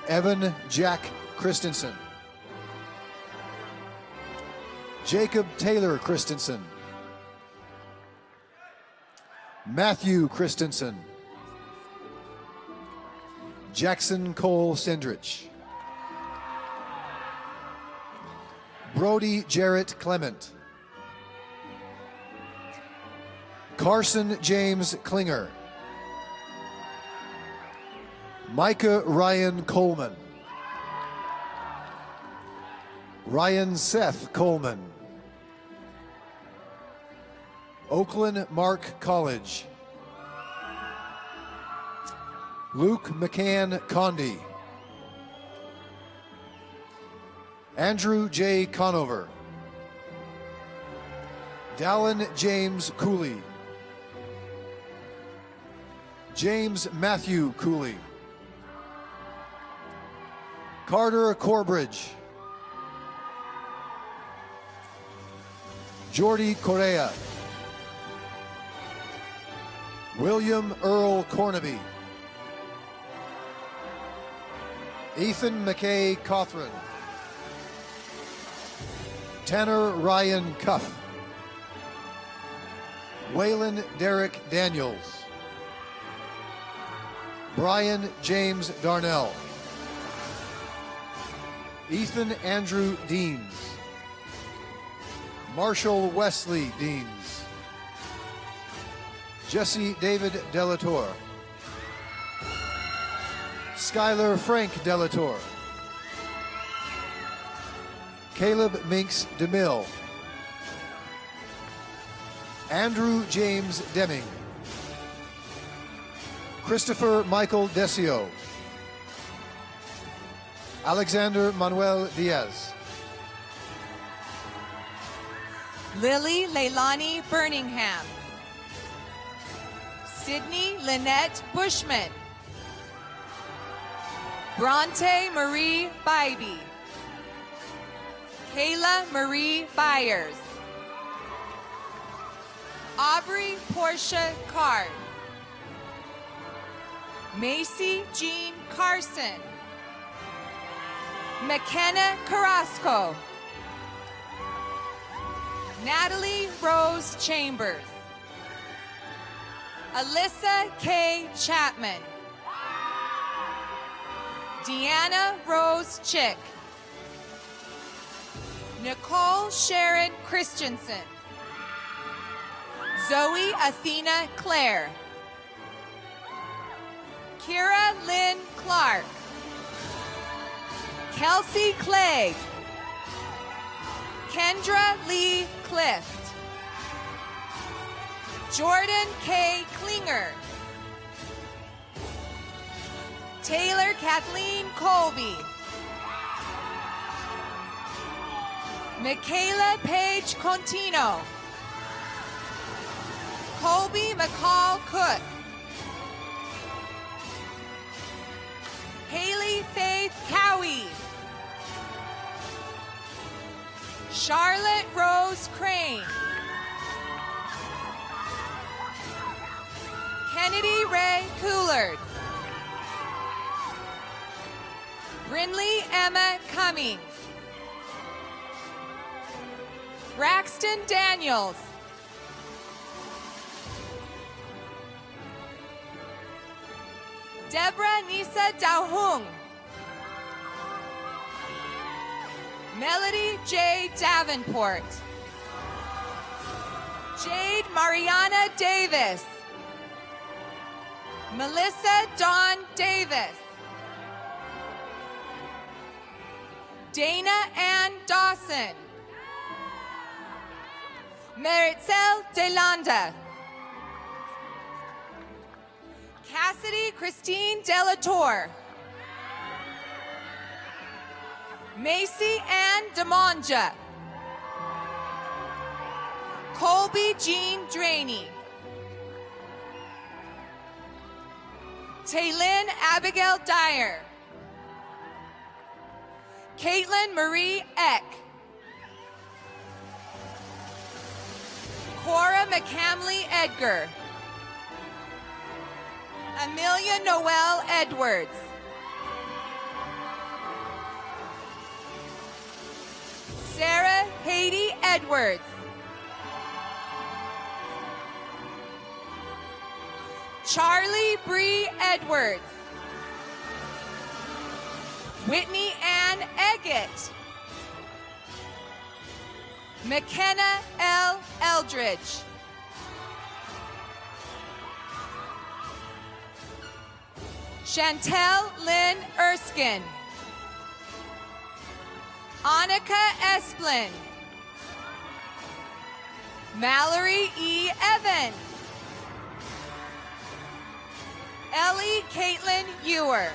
Evan Jack Christensen. Jacob Taylor Christensen. Matthew Christensen. Jackson Cole Sendrich. Brody Jarrett Clement. Carson James Klinger. Micah Ryan Coleman. Ryan Seth Coleman. Oakland Mark College. Luke McCann Condi. Andrew J. Conover. Dallin James Cooley. James Matthew Cooley. Carter Corbridge. Jordy Correa. William Earl Cornaby. Ethan McKay Cothran. Tanner Ryan Cuff. Waylon Derek Daniels. Brian James Darnell. Ethan Andrew Deans. Marshall Wesley Deans. Jesse David Delator. Skylar Frank Delator. Caleb Minks DeMille. Andrew James Deming. Christopher Michael Desio. Alexander Manuel Diaz. Lily Leilani Birmingham. Sydney Lynette Bushman. Bronte Marie Bybee. Kayla Marie Byers. Aubrey Portia Card. Macy Jean Carson. McKenna Carrasco. Natalie Rose Chambers. Alyssa K. Chapman. Deanna Rose Chick. Nicole Sharon Christensen. Zoe Athena Claire. Kira Lynn Clark. Kelsey Clegg. Kendra Lee Clift. Jordan K. Klinger. Taylor Kathleen Colby. Michaela Page Contino. Colby McCall Cook. Haley Faith Cowie. Charlotte Rose Crane. Kennedy Ray Coulard. Brinley Emma Cummings. Braxton Daniels. Deborah Nisa Dahung. Melody J. Davenport. Jade Mariana Davis. Melissa Dawn Davis. Dana Ann Dawson. Meritzel Delanda. Cassidy Christine Delatour. Macy Ann Demonja. Colby Jean Draney. Taylin Abigail Dyer. Caitlin Marie Eck. Cora McCamley Edgar. Amelia Noel Edwards. Sarah Haiti Edwards. Charlie Bree Edwards. Whitney Ann Eggett. McKenna L. Eldridge. Chantel Lynn Erskine. Annika Esplin. Mallory E. Evans. Ellie Caitlin Ewer.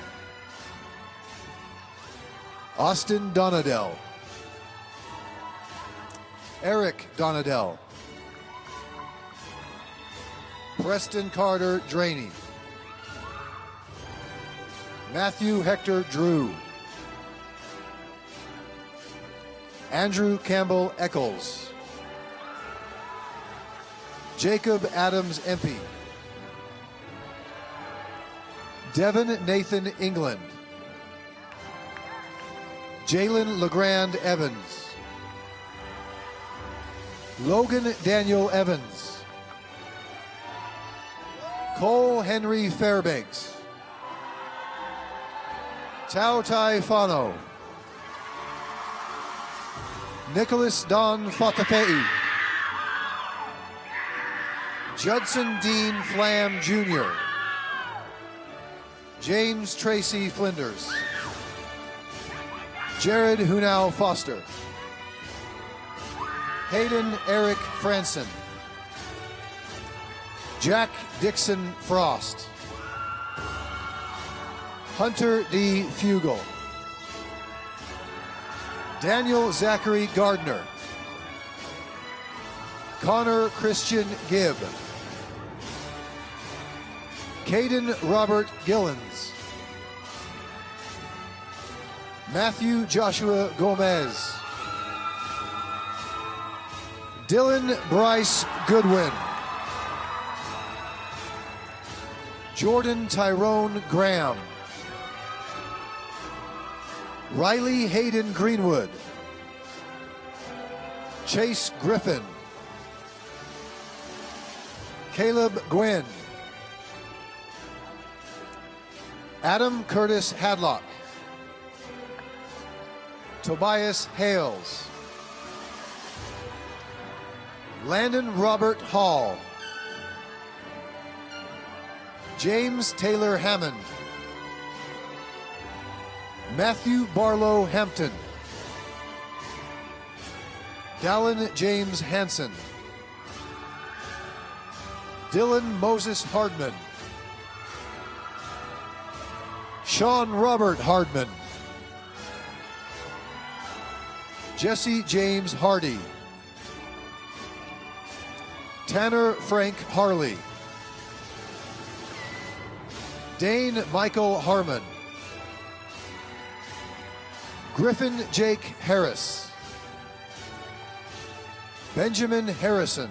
Austin Donadell. Eric Donadell. Preston Carter Draney. Matthew Hector Drew. Andrew Campbell Eccles. Jacob Adams Empey. Devin Nathan England. Jalen LeGrand Evans. Logan Daniel Evans. Cole Henry Fairbanks. Tao Tai Fano. Nicholas Don Fatafei. Judson Dean Flam Jr. James Tracy Flinders. Jared Hunau Foster. Hayden Eric Franson. Jack Dixon Frost. Hunter D. Fugel. Daniel Zachary Gardner. Connor Christian Gibb. Caden Robert Gillens. Matthew Joshua Gomez. Dylan Bryce Goodwin. Jordan Tyrone Graham. Riley Hayden Greenwood. Chase Griffin. Caleb Gwynn. Adam Curtis Hadlock. Tobias Hales. Landon Robert Hall. James Taylor Hammond. Matthew Barlow Hampton. Dallin James Hanson. Dylan Moses Hardman. Sean Robert Hardman. Jesse James Hardy. Tanner Frank Harley. Dane Michael Harmon. Griffin Jake Harris. Benjamin Harrison.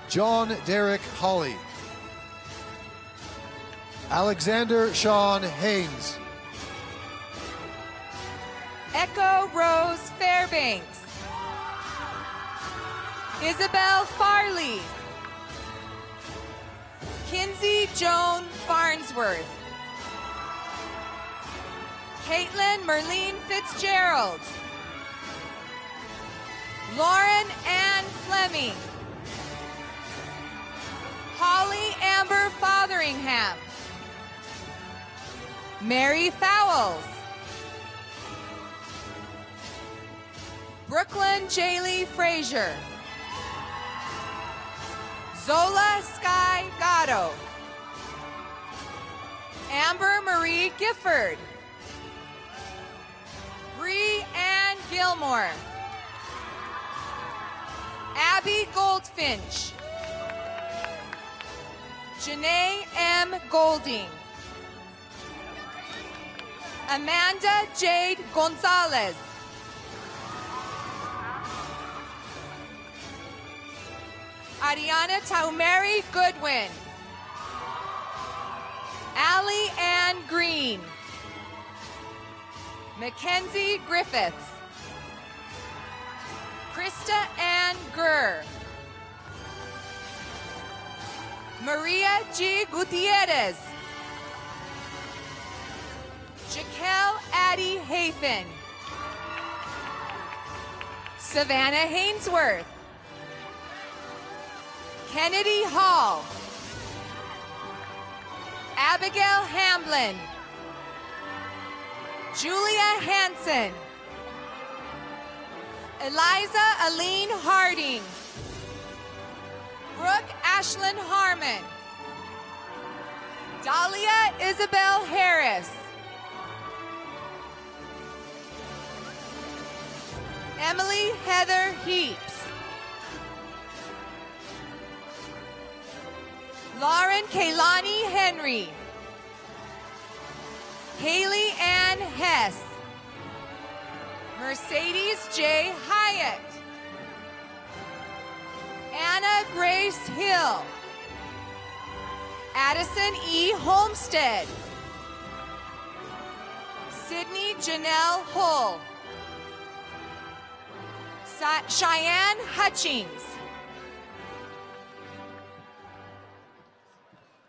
John Derek Holly. Alexander Sean Haynes. Echo Rose Fairbanks. Isabel Farley. Kinsey Joan Farnsworth. Caitlin Merlene Fitzgerald. Lauren Ann Fleming. Holly Amber Fotheringham. Mary Fowles. Brooklyn Jaylee Frazier. Zola Sky Gatto. Amber Marie Gifford. Bree Ann Gilmore. Abby Goldfinch. Janae M. Golding. Amanda Jade Gonzalez. Ariana Taumeri Goodwin. Allie Ann Green. Mackenzie Griffiths. Krista Ann Gurr. Maria G. Gutierrez. Jaquel Addie Hafen. Savannah Hainsworth. Kennedy Hall. Abigail Hamblin. Julia Hansen. Eliza Aline Harding. Brooke Ashlyn Harmon. Dahlia Isabel Harris. Emily Heather Heaps. Lauren Kaylani Henry. Haley Ann Hess. Mercedes J. Hyatt. Anna Grace Hill. Addison E. Homestead. Sydney Janelle Hull. Cheyenne Hutchings.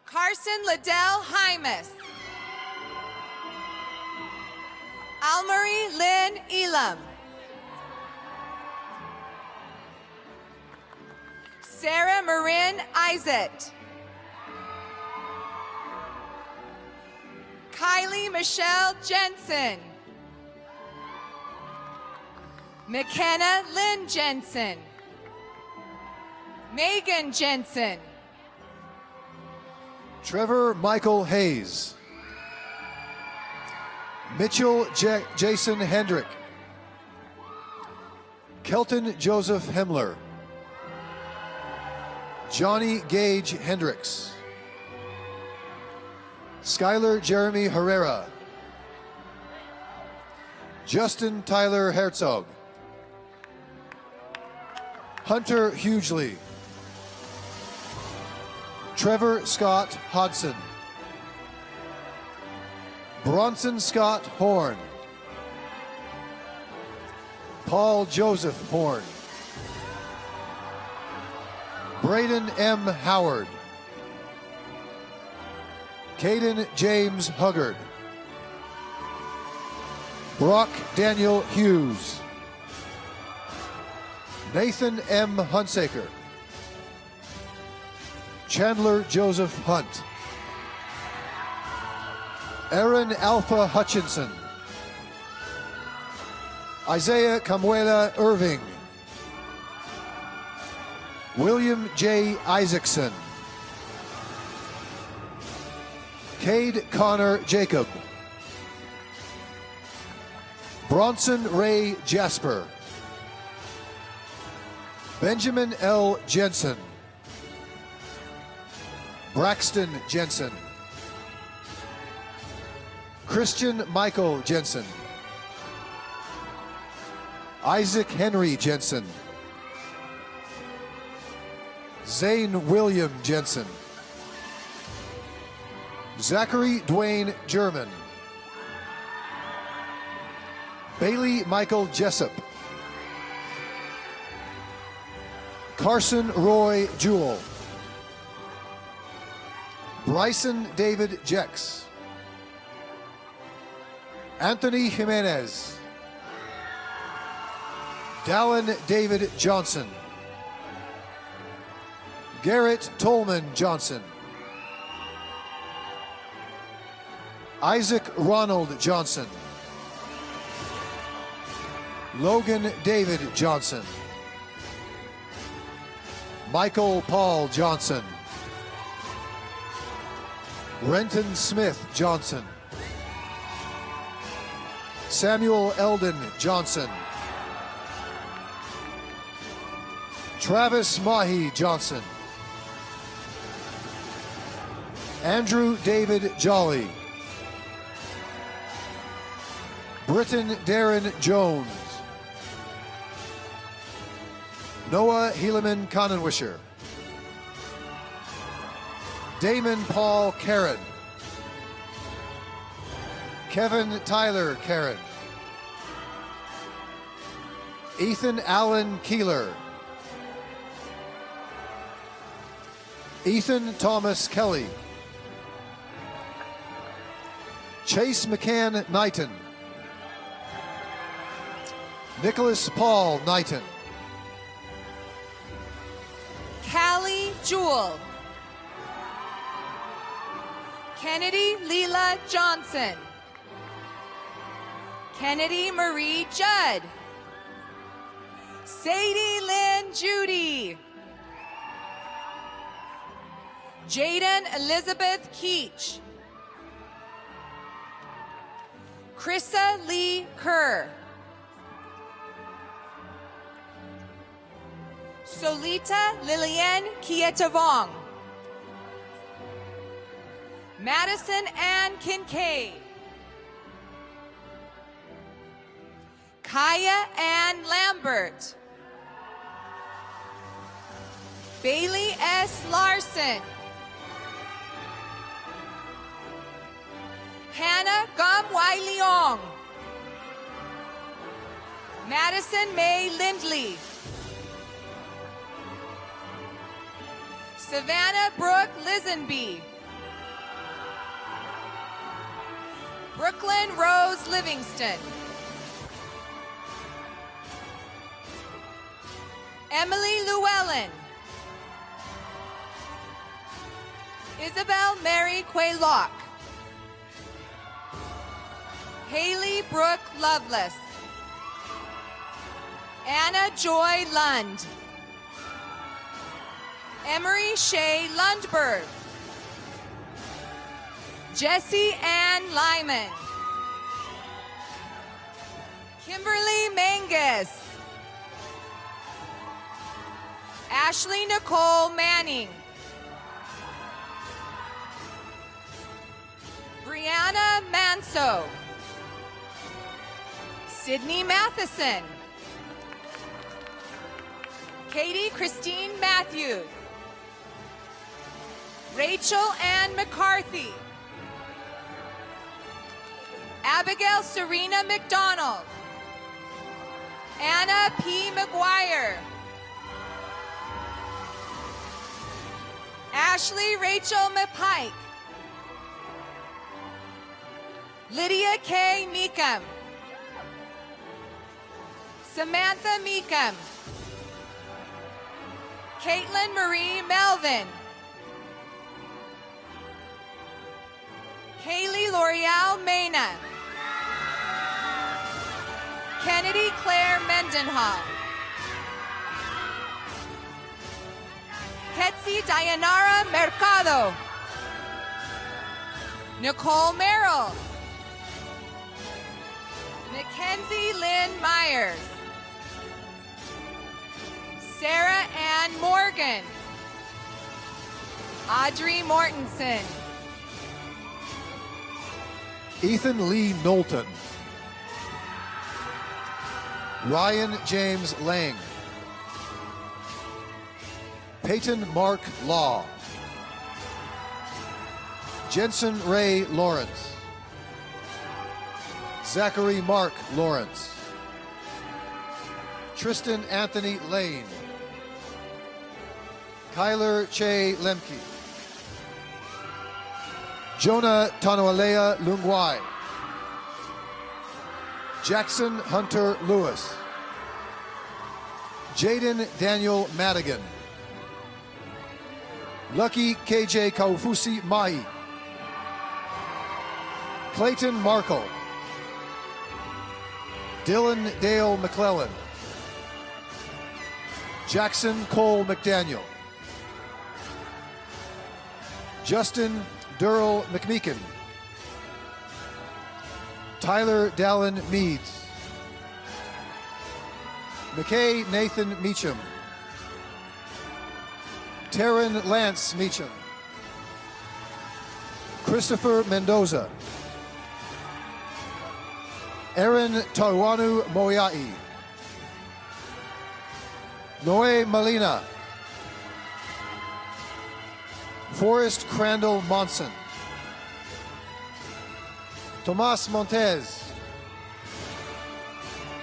Carson Liddell Hymas. Almarie Lynn Elam. Sarah Marin Isett. Kylie Michelle Jensen. McKenna Lynn Jensen. Megan Jensen. Trevor Michael Hayes. Mitchell Jason Hendrick. Kelton Joseph Hemler. Johnny Gage Hendricks. Skylar Jeremy Herrera. Justin Tyler Herzog. Hunter Hughley. Trevor Scott Hodson. Bronson Scott Horn. Paul Joseph Horn. Braden M. Howard. Caden James Huggard. Brock Daniel Hughes. Nathan M. Hunsaker. Chandler Joseph Hunt. Aaron Alpha Hutchinson. Isaiah Camuela Irving. William J. Isaacson. Cade Connor Jacob. Bronson Ray Jasper. Benjamin L. Jensen. Braxton Jensen. Christian Michael Jensen. Isaac Henry Jensen. Zane William Jensen. Zachary Dwayne German. Bailey Michael Jessup. Carson Roy Jewell. Bryson David Jex. Anthony Jimenez. Dallin David Johnson. Garrett Tolman Johnson. Isaac Ronald Johnson. Logan David Johnson. Michael Paul Johnson. Renton Smith Johnson. Samuel Eldon Johnson. Travis Mahi Johnson. Andrew David Jolly. Britton Darren Jones. Noah Helaman Conenwisher. Damon Paul Karen. Kevin Tyler Karen. Ethan Allen Keeler. Ethan Thomas Kelly. Chase McCann Knighton. Nicholas Paul Knighton. Callie Jewell. Kennedy Leela Johnson. Kennedy Marie Judd. Sadie Lynn Judy. Jaden Elizabeth Keach. Krissa Lee Kerr. Solita Lillian Kietavong. Madison Ann Kincaid. Kaya Ann Lambert. Bailey S. Larson. Hannah Gum Wai Leong. Madison May Lindley. Savannah Brooke Lisenby. Brooklyn Rose Livingston. Emily Llewellyn. Isabel Mary Quaylock. Haley Brooke Lovelace. Anna Joy Lund. Emery Shea Lundberg. Jessie Ann Lyman. Kimberly Mangus. Ashley Nicole Manning. Brianna Manso. Sydney Matheson. Katie Christine Matthews. Rachel Ann McCarthy. Abigail Serena McDonald. Anna P. McGuire. Ashley Rachel McPike. Lydia K. Meekum. Samantha Meekum. Caitlin Marie Melvin. Kaylee L'Oreal Mena. Kennedy Claire Mendenhall. Ketsi Dayanara Mercado. Nicole Merrill. Mackenzie Lynn Myers. Sarah Ann Morgan. Audrey Mortensen. Ethan Lee Knowlton. Ryan James Lang. Peyton Mark Law. Jensen Ray Lawrence. Zachary Mark Lawrence. Tristan Anthony Lane. Kyler Che Lemke. Jonah Tanualea Lungwai. Jackson Hunter Lewis. Jaden Daniel Madigan. Lucky KJ Kaufusi Mai. Clayton Markle. Dylan Dale McClellan. Jackson Cole McDaniel. Justin Durrell McMeekin. Tyler Dallin Meads. McKay Nathan Meacham. Taryn Lance Meacham. Christopher Mendoza. Aaron Tawanu Moiai. Noe Molina. Forrest Crandall Monson. Tomas Montez.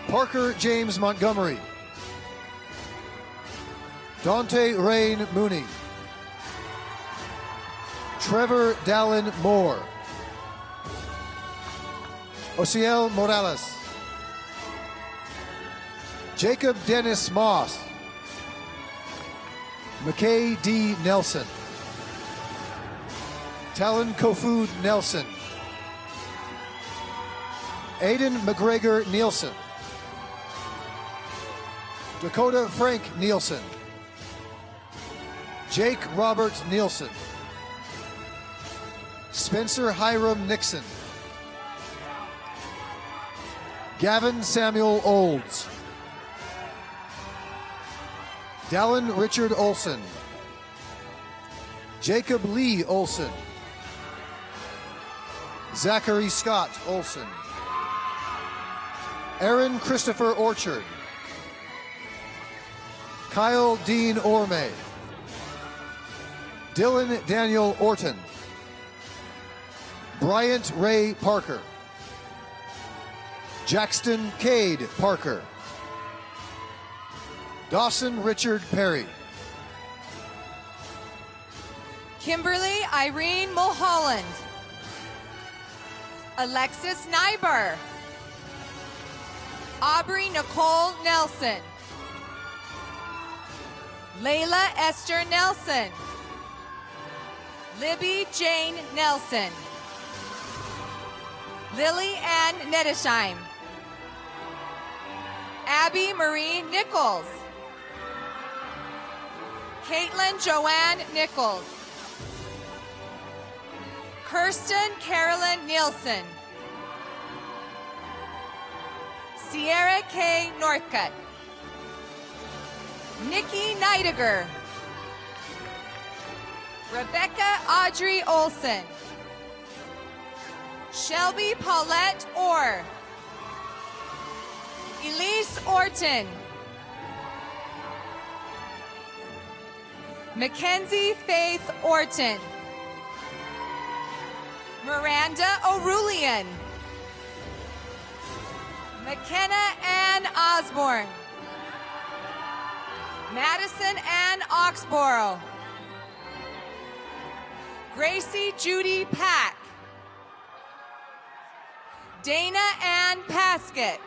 Parker James Montgomery. Dante Rain Mooney. Trevor Dallin Moore. Osiel Morales. Jacob Dennis Moss. McKay D. Nelson. Talon Kofood Nelson. Aiden McGregor Nielsen. Dakota Frank Nielsen. Jake Robert Nielsen. Spencer Hiram Nixon. Gavin Samuel Olds. Dallin Richard Olson. Jacob Lee Olson. Zachary Scott Olson. Aaron Christopher Orchard. Kyle Dean Orme. Dylan Daniel Orton. Bryant Ray Parker. Jackson Cade Parker. Dawson Richard Perry. Kimberly Irene Mulholland. Alexis Nyber. Aubrey Nicole Nelson. Layla Esther Nelson. Libby Jane Nelson. Lily Ann Nettesheim. Abby Marie Nichols. Caitlin Joanne Nichols. Kirsten Carolyn Nielsen. Sierra K. Northcutt. Nikki Neidiger. Rebecca Audrey Olson. Shelby Paulette Orr. Elise Orton. Mackenzie Faith Orton. Miranda O'Rulian. McKenna Ann Osborne. Madison Ann Oxborough. Gracie Judy Pack. Dana Ann Paskett.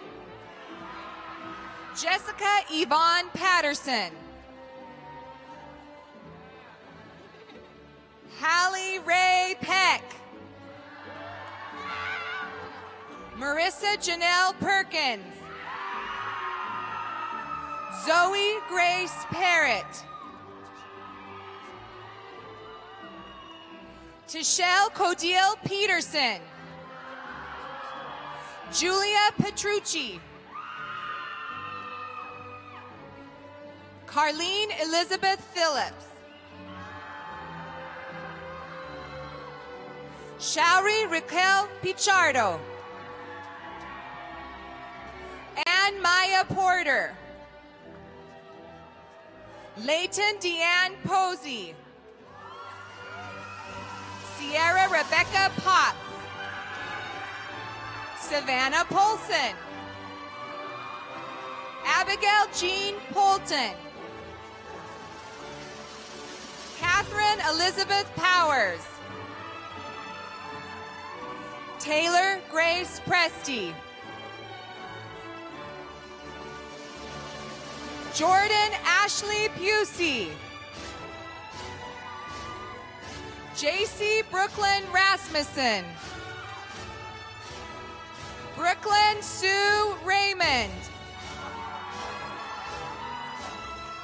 Jessica Yvonne Patterson. Hallie Ray Peck. Marissa Janelle Perkins. Zoe Grace Parrott. Tishelle Codile Peterson. Julia Petrucci. Carlene Elizabeth Phillips. Shauri Raquel Pichardo. Ann Maya Porter. Leighton Deanne Posey. Sierra Rebecca Potts. Savannah Polson. Abigail Jean Polton. Catherine Elizabeth Powers. Taylor Grace Presti. Jordan Ashley Pusey. JC Brooklyn Rasmussen. Brooklyn Sue Raymond.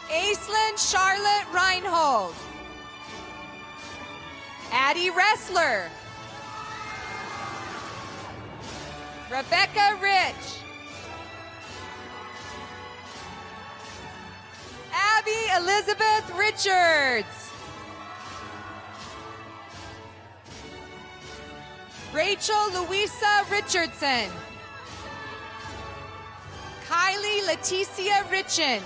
Aislinn Charlotte Reinhold. Addie Ressler. Rebecca Rich. Abby Elizabeth Richards. Rachel Louisa Richardson. Kylie Leticia Richens.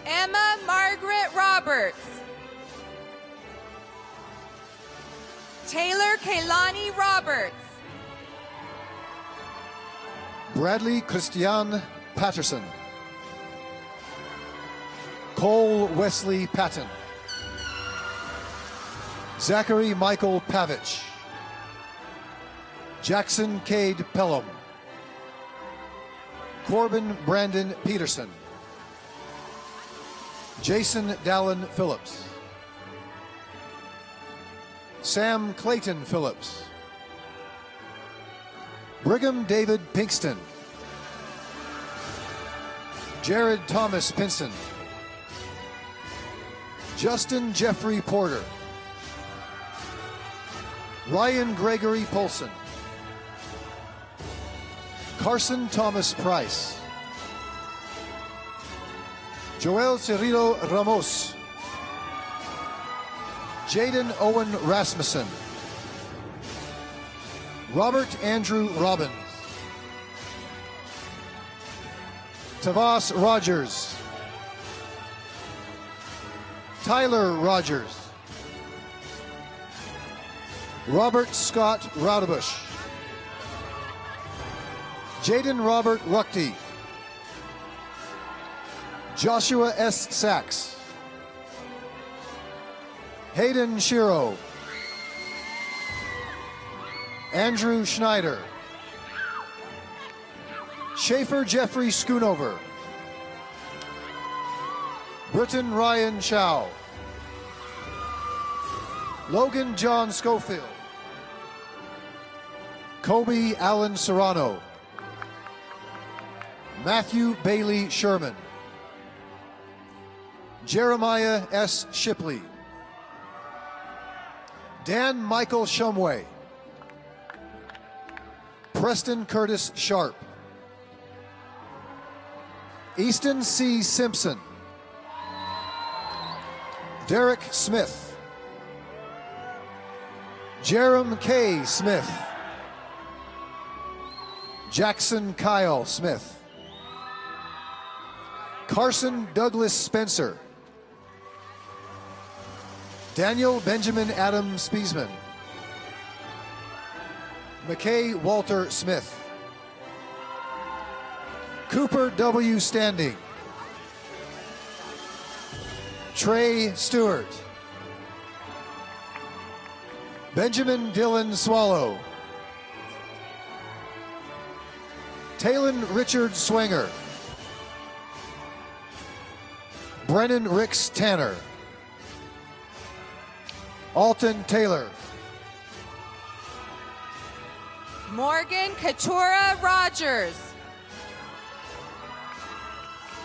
Emma Margaret Roberts. Taylor Kaylani Roberts. Bradley Christian Patterson. Cole Wesley Patton. Zachary Michael Pavich. Jackson Cade Pelham. Corbin Brandon Peterson. Jason Dallin Phillips. Sam Clayton Phillips. Brigham David Pinkston. Jared Thomas Pinson. Justin Jeffrey Porter. Ryan Gregory Polson. Carson Thomas Price. Joel Cirilo Ramos. Jaden Owen Rasmussen. Robert Andrew Robbins. Tavas Rogers. Tyler Rogers. Robert Scott Raudebush. Jaden Robert Ruckty. Joshua S. Sachs. Hayden Shiro. Andrew Schneider. Schaefer Jeffrey Schoonover. Britton Ryan Chow. Logan John Schofield. Kobe Allen Serrano. Matthew Bailey Sherman. Jeremiah S. Shipley. Dan Michael Shumway. Preston Curtis Sharp. Easton C. Simpson. Derek Smith. Jerem K. Smith. Jackson Kyle Smith. Carson Douglas Spencer. Daniel Benjamin Adam Spiesman. McKay Walter Smith. Cooper W. Standing. Trey Stewart. Benjamin Dylan Swallow. Talon Richard Swanger. Brennan Ricks Tanner. Alton Taylor. Morgan Katura Rogers.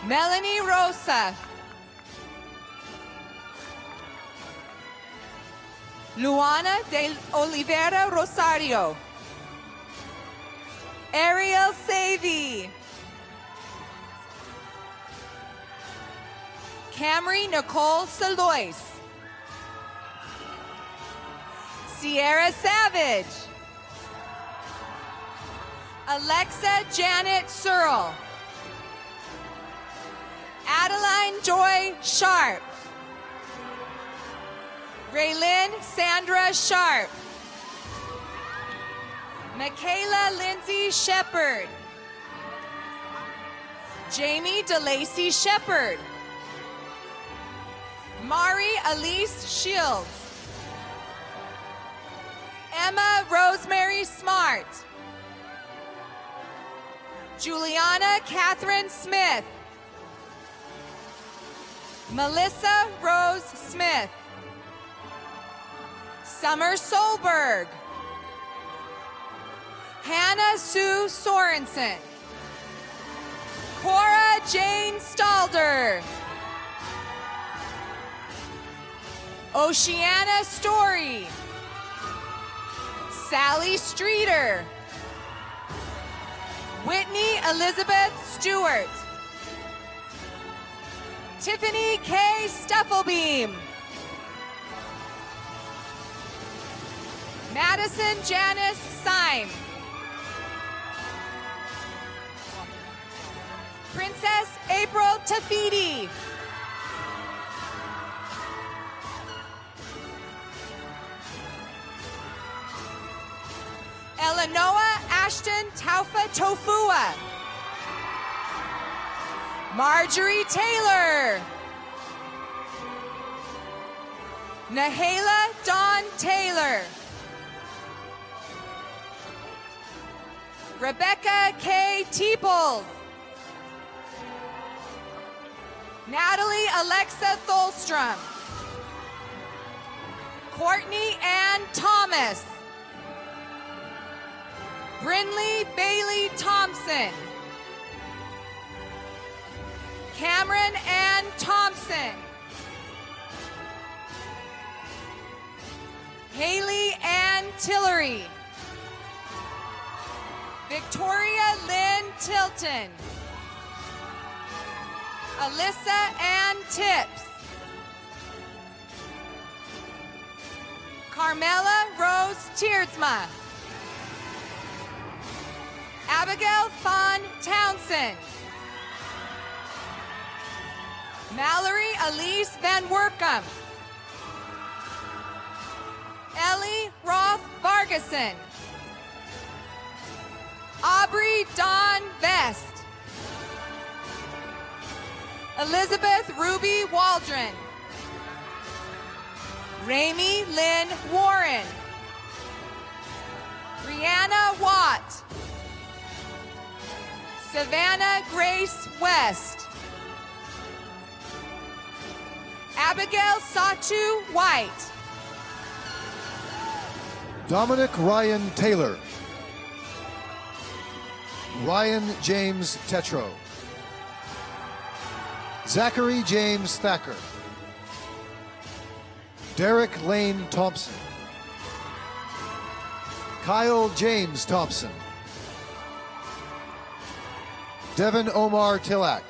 Melanie Rosa. Luana de Oliveira Rosario. Ariel Savy. Camry Nicole Salois. Sierra Savage. Alexa Janet Searle. Adeline Joy Sharp. Raylyn Sandra Sharp. Michaela Lindsay Shepard. Jamie DeLacy Shepard. Mari Elise Shields. Emma Rosemary Smart. Juliana Catherine Smith. Melissa Rose Smith. Summer Solberg. Hannah Sue Sorensen. Cora Jane Stalder. Oceana Story. Sally Streeter. Whitney Elizabeth Stewart. Tiffany K. Stuffelbeam. Madison Janice Syme. Princess April Tafidi. Eleanor Ashton Taufa Tofua. Marjorie Taylor. Nahala Dawn Taylor. Rebecca K. Teeples. Natalie Alexa Tholstrom. Courtney Ann Thomas. Brinley Bailey Thompson. Cameron Ann Thompson. Haley Ann Tillery. Victoria Lynn Tilton. Alyssa Ann Tips. Carmela Rose Tierdsma. Abigail Fawn Townsend. Mallory Elise Van Workum. Ellie Roth Vargason. Aubrey Dawn Vest. Elizabeth Ruby Waldron. Ramey Lynn Warren. Brianna Watt. Savannah Grace West. Abigail Satu White. Dominic Ryan Taylor. Ryan James Tetro. Zachary James Thacker. Derek Lane Thompson. Kyle James Thompson. Devin Omar Tilak.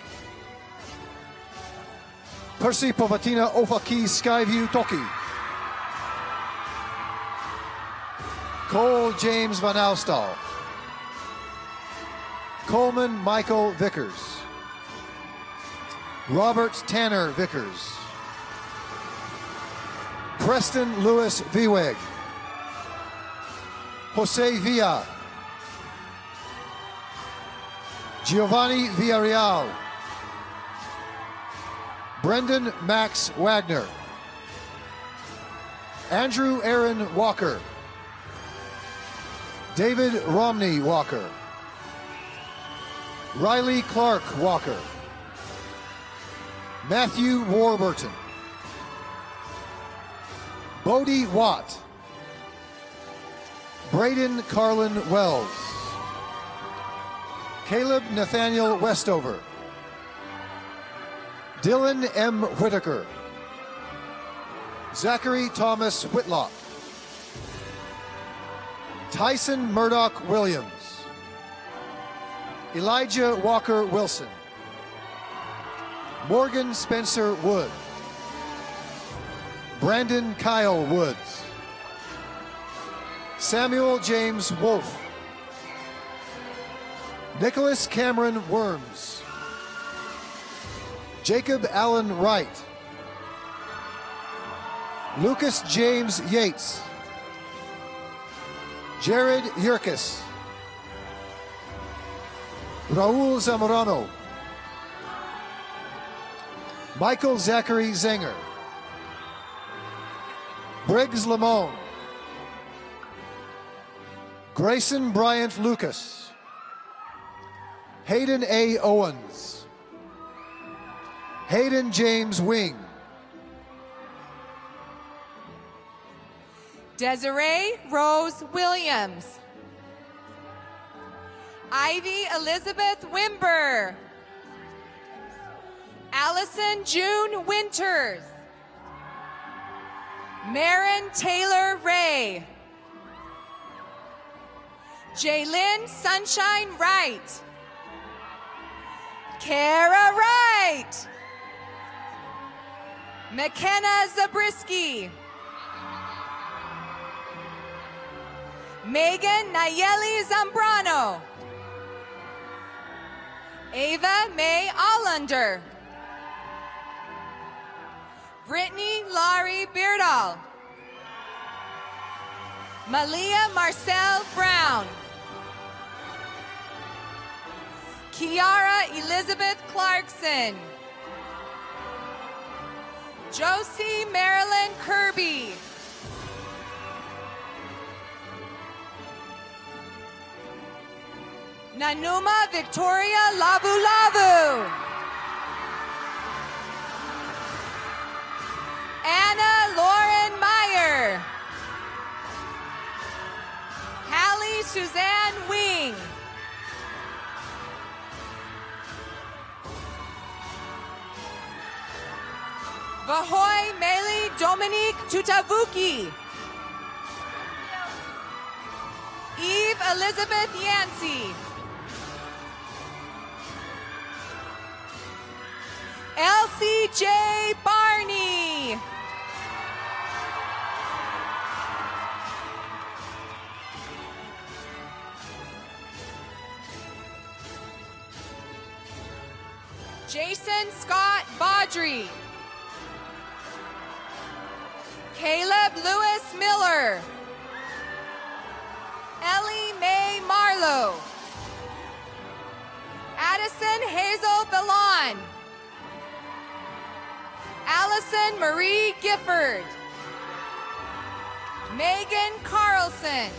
Percy Povatina Ofaki Skyview Toki. Cole James Van Alstal. Coleman Michael Vickers. Robert Tanner Vickers. Preston Lewis Vieweg. Jose Villa. Giovanni Villarreal. Brendan Max Wagner. Andrew Aaron Walker. David Romney Walker. Riley Clark Walker. Matthew Warburton. Bodie Watt. Braden Carlin Wells. Caleb Nathaniel Westover. Dylan M. Whitaker. Zachary Thomas Whitlock. Tyson Murdoch Williams. Elijah Walker Wilson. Morgan Spencer Wood. Brandon Kyle Woods. Samuel James Wolf. Nicholas Cameron Worms. Jacob Allen Wright. Lucas James Yates. Jared Yerkes. Raul Zamorano. Michael Zachary Zenger. Briggs Lamone. Grayson Bryant Lucas. Hayden A. Owens. Hayden James Wing. Desiree Rose Williams. Ivy Elizabeth Wimber. Allison June Winters. Marin Taylor Ray. Jaylyn Sunshine Wright. Kara Wright. McKenna Zabriskie. Megan Nayeli Zambrano. Ava May Allender. Brittany Laurie Beardall. Malia Marcel Brown. Kiara Elizabeth Clarkson. Josie Marilyn Kirby. Nanuma Victoria Lavu. Anna Lauren Meyer. Hallie Suzanne Wing. Vahoy Meli Dominique Tutavuki. Eve Elizabeth Yancey. Elsie J. Barney. Jason Scott Baudry. Caleb Lewis Miller. Ellie Mae Marlowe. Addison Hazel Bellon. Allison Marie Gifford. Megan Carlson.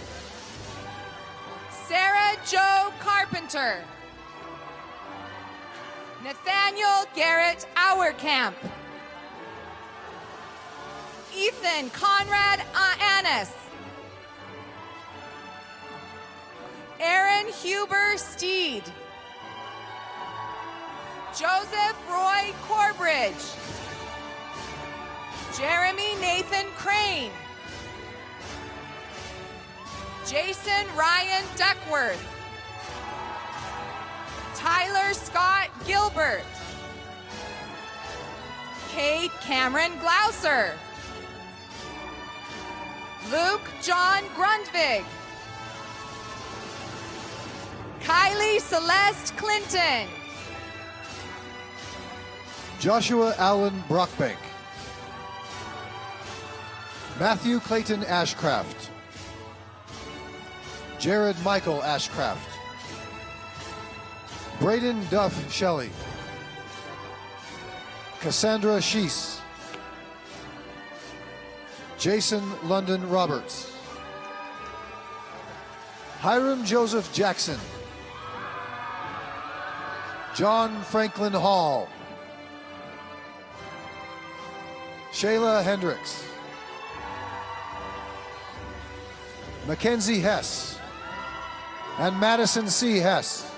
Sarah Jo Carpenter. Nathaniel Garrett Auerkamp. Ethan Conrad Annis. Aaron Huber Steed. Joseph Roy Corbridge. Jeremy Nathan Crane. Jason Ryan Duckworth. Tyler Scott Gilbert. Kate Cameron Glouser. Luke John Grundvig. Kylie Celeste Clinton. Joshua Allen Brockbank. Matthew Clayton Ashcraft. Jared Michael Ashcraft. Braden Duff Shelley. Cassandra Sheese. Jason London Roberts. Hiram Joseph Jackson. John Franklin Hall. Shayla Hendricks. Mackenzie Hess. And Madison C. Hess.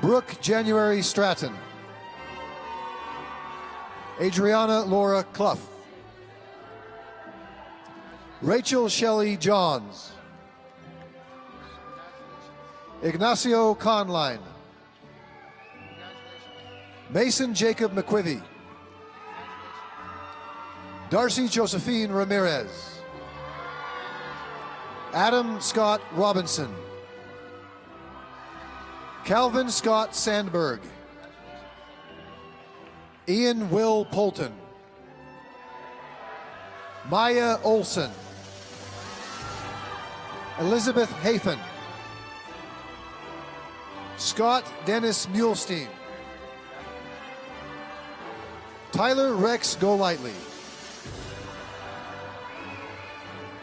Brooke January Stratton. Adriana Laura Clough. Rachel Shelley Johns. Ignacio Conline. Mason Jacob McQuivy. Darcy Josephine Ramirez. Adam Scott Robinson. Calvin Scott Sandberg. Ian Will Polton. Maya Olson. Elizabeth Hafen. Scott Dennis Mulestein. Tyler Rex Golightly.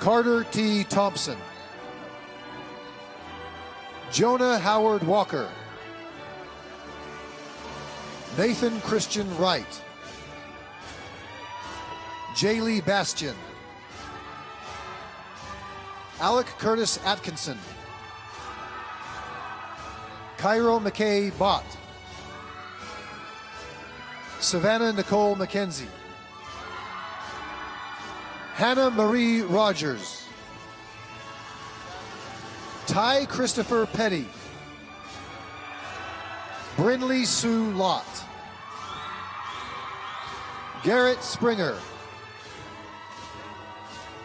Carter T. Thompson. Jonah Howard Walker. Nathan Christian Wright. Jaylee Bastian. Alec Curtis Atkinson. Cairo McKay Bott. Savannah Nicole McKenzie. Hannah Marie Rogers. Ty Christopher Petty. Brinley Sue Lott. Garrett Springer.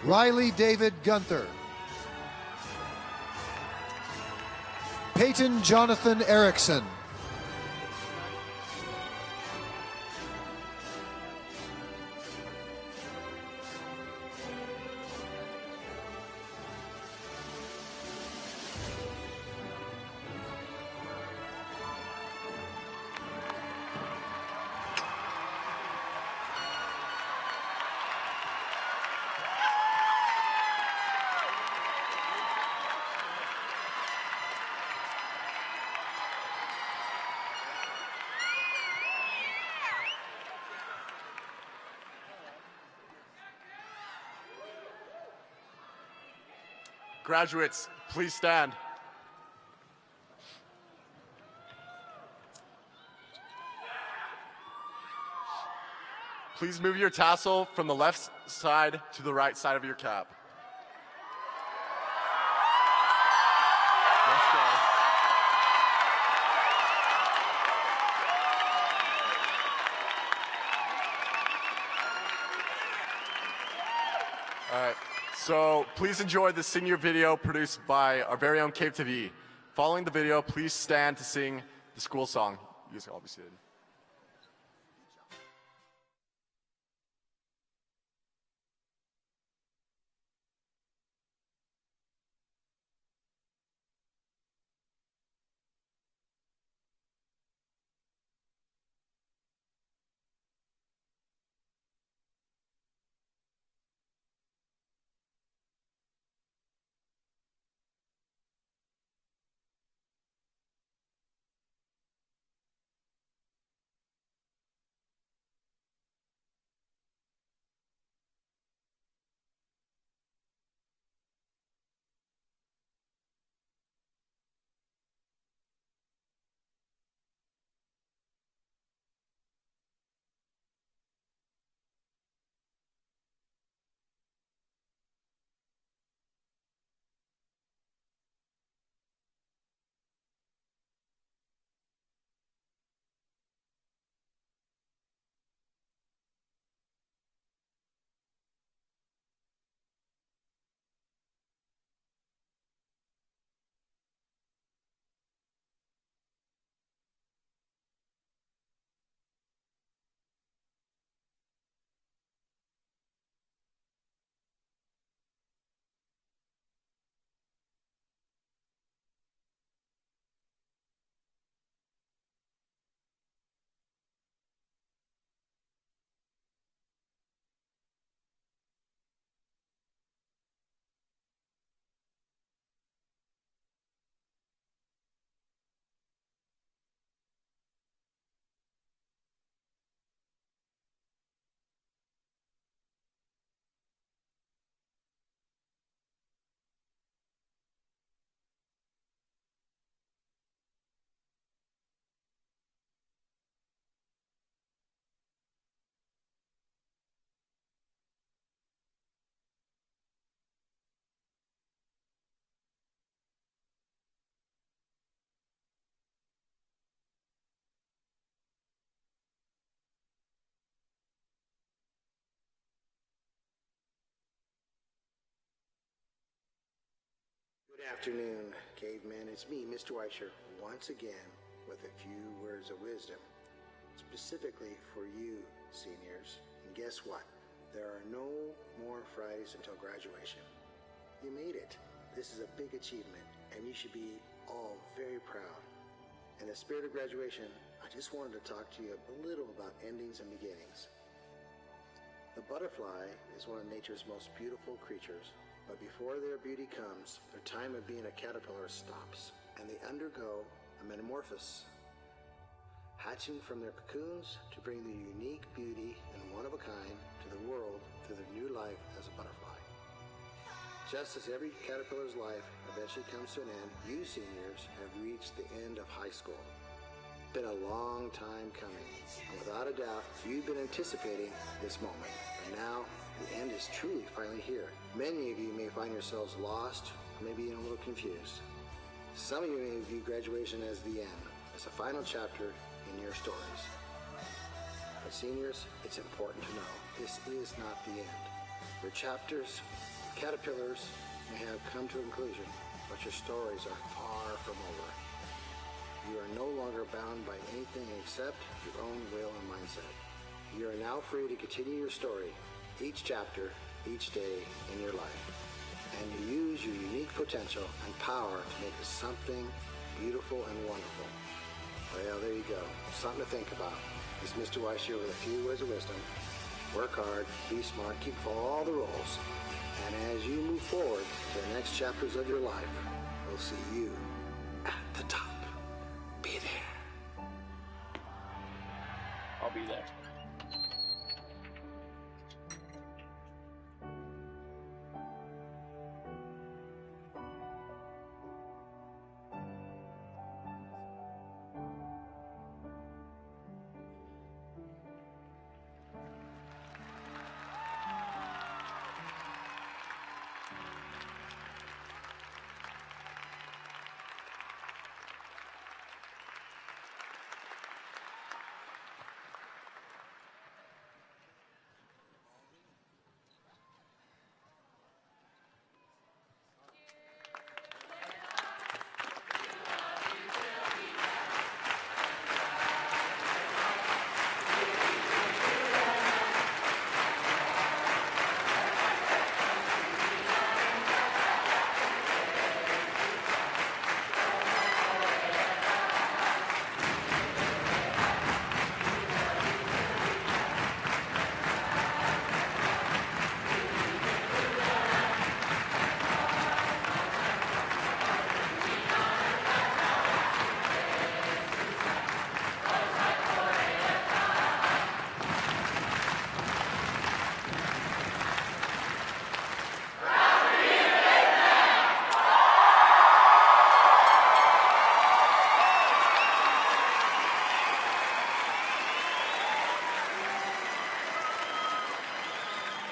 Riley David Gunther. Peyton Jonathan Erickson. Graduates, please stand. Please move your tassel from the left side to the right side of your cap. Let's go. All right. So please enjoy the senior video produced by our very own Cape TV. Following the video, please stand to sing the school song. You guys can all be seated. Good afternoon, cavemen. It's me, Mr. Weisher, once again with a few words of wisdom, specifically for you, seniors. And guess what? There are no more Fridays until graduation. You made it. This is a big achievement, and you should be all very proud. In the spirit of graduation, I just wanted to talk to you a little about endings and beginnings. The butterfly is one of nature's most beautiful creatures, But before their beauty comes, their time of being a caterpillar stops, and they undergo a metamorphosis, hatching from their cocoons to bring their unique beauty and one-of-a-kind to the world through their new life as a butterfly. Just as every caterpillar's life eventually comes to an end, you seniors have reached the end of high school. It's been a long time coming, and without a doubt, you've been anticipating this moment. But now, the end is truly finally here. Many of you may find yourselves lost, or maybe even a little confused. Some of you may view graduation as the end, as a final chapter in your stories. But seniors, it's important to know, this is not the end. Your chapters, caterpillars, may have come to a conclusion, but your stories are far from over. You are no longer bound by anything except your own will and mindset. You are now free to continue your story, each chapter, each day in your life, and you use your unique potential and power to make it something beautiful and wonderful. Well, there you go. Something to think about. This is Mr. Weiss here with a few words of wisdom. Work hard, be smart, keep following all the rules, and as you move forward to the next chapters of your life, we'll see you at the top. Be there. I'll be there.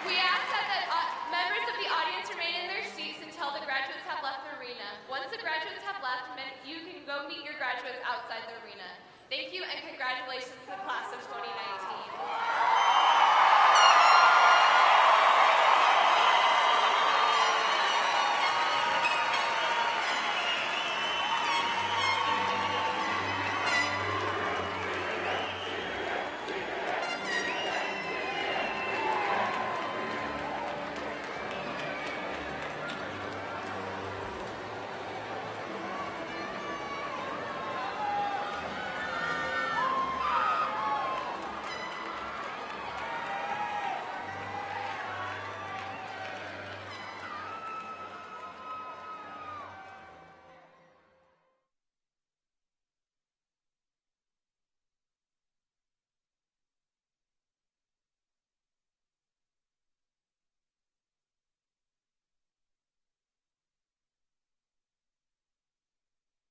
We ask that the members of the audience remain in their seats until the graduates have left the arena. Once the graduates have left, you can go meet your graduates outside the arena. Thank you and congratulations to the class of 2019.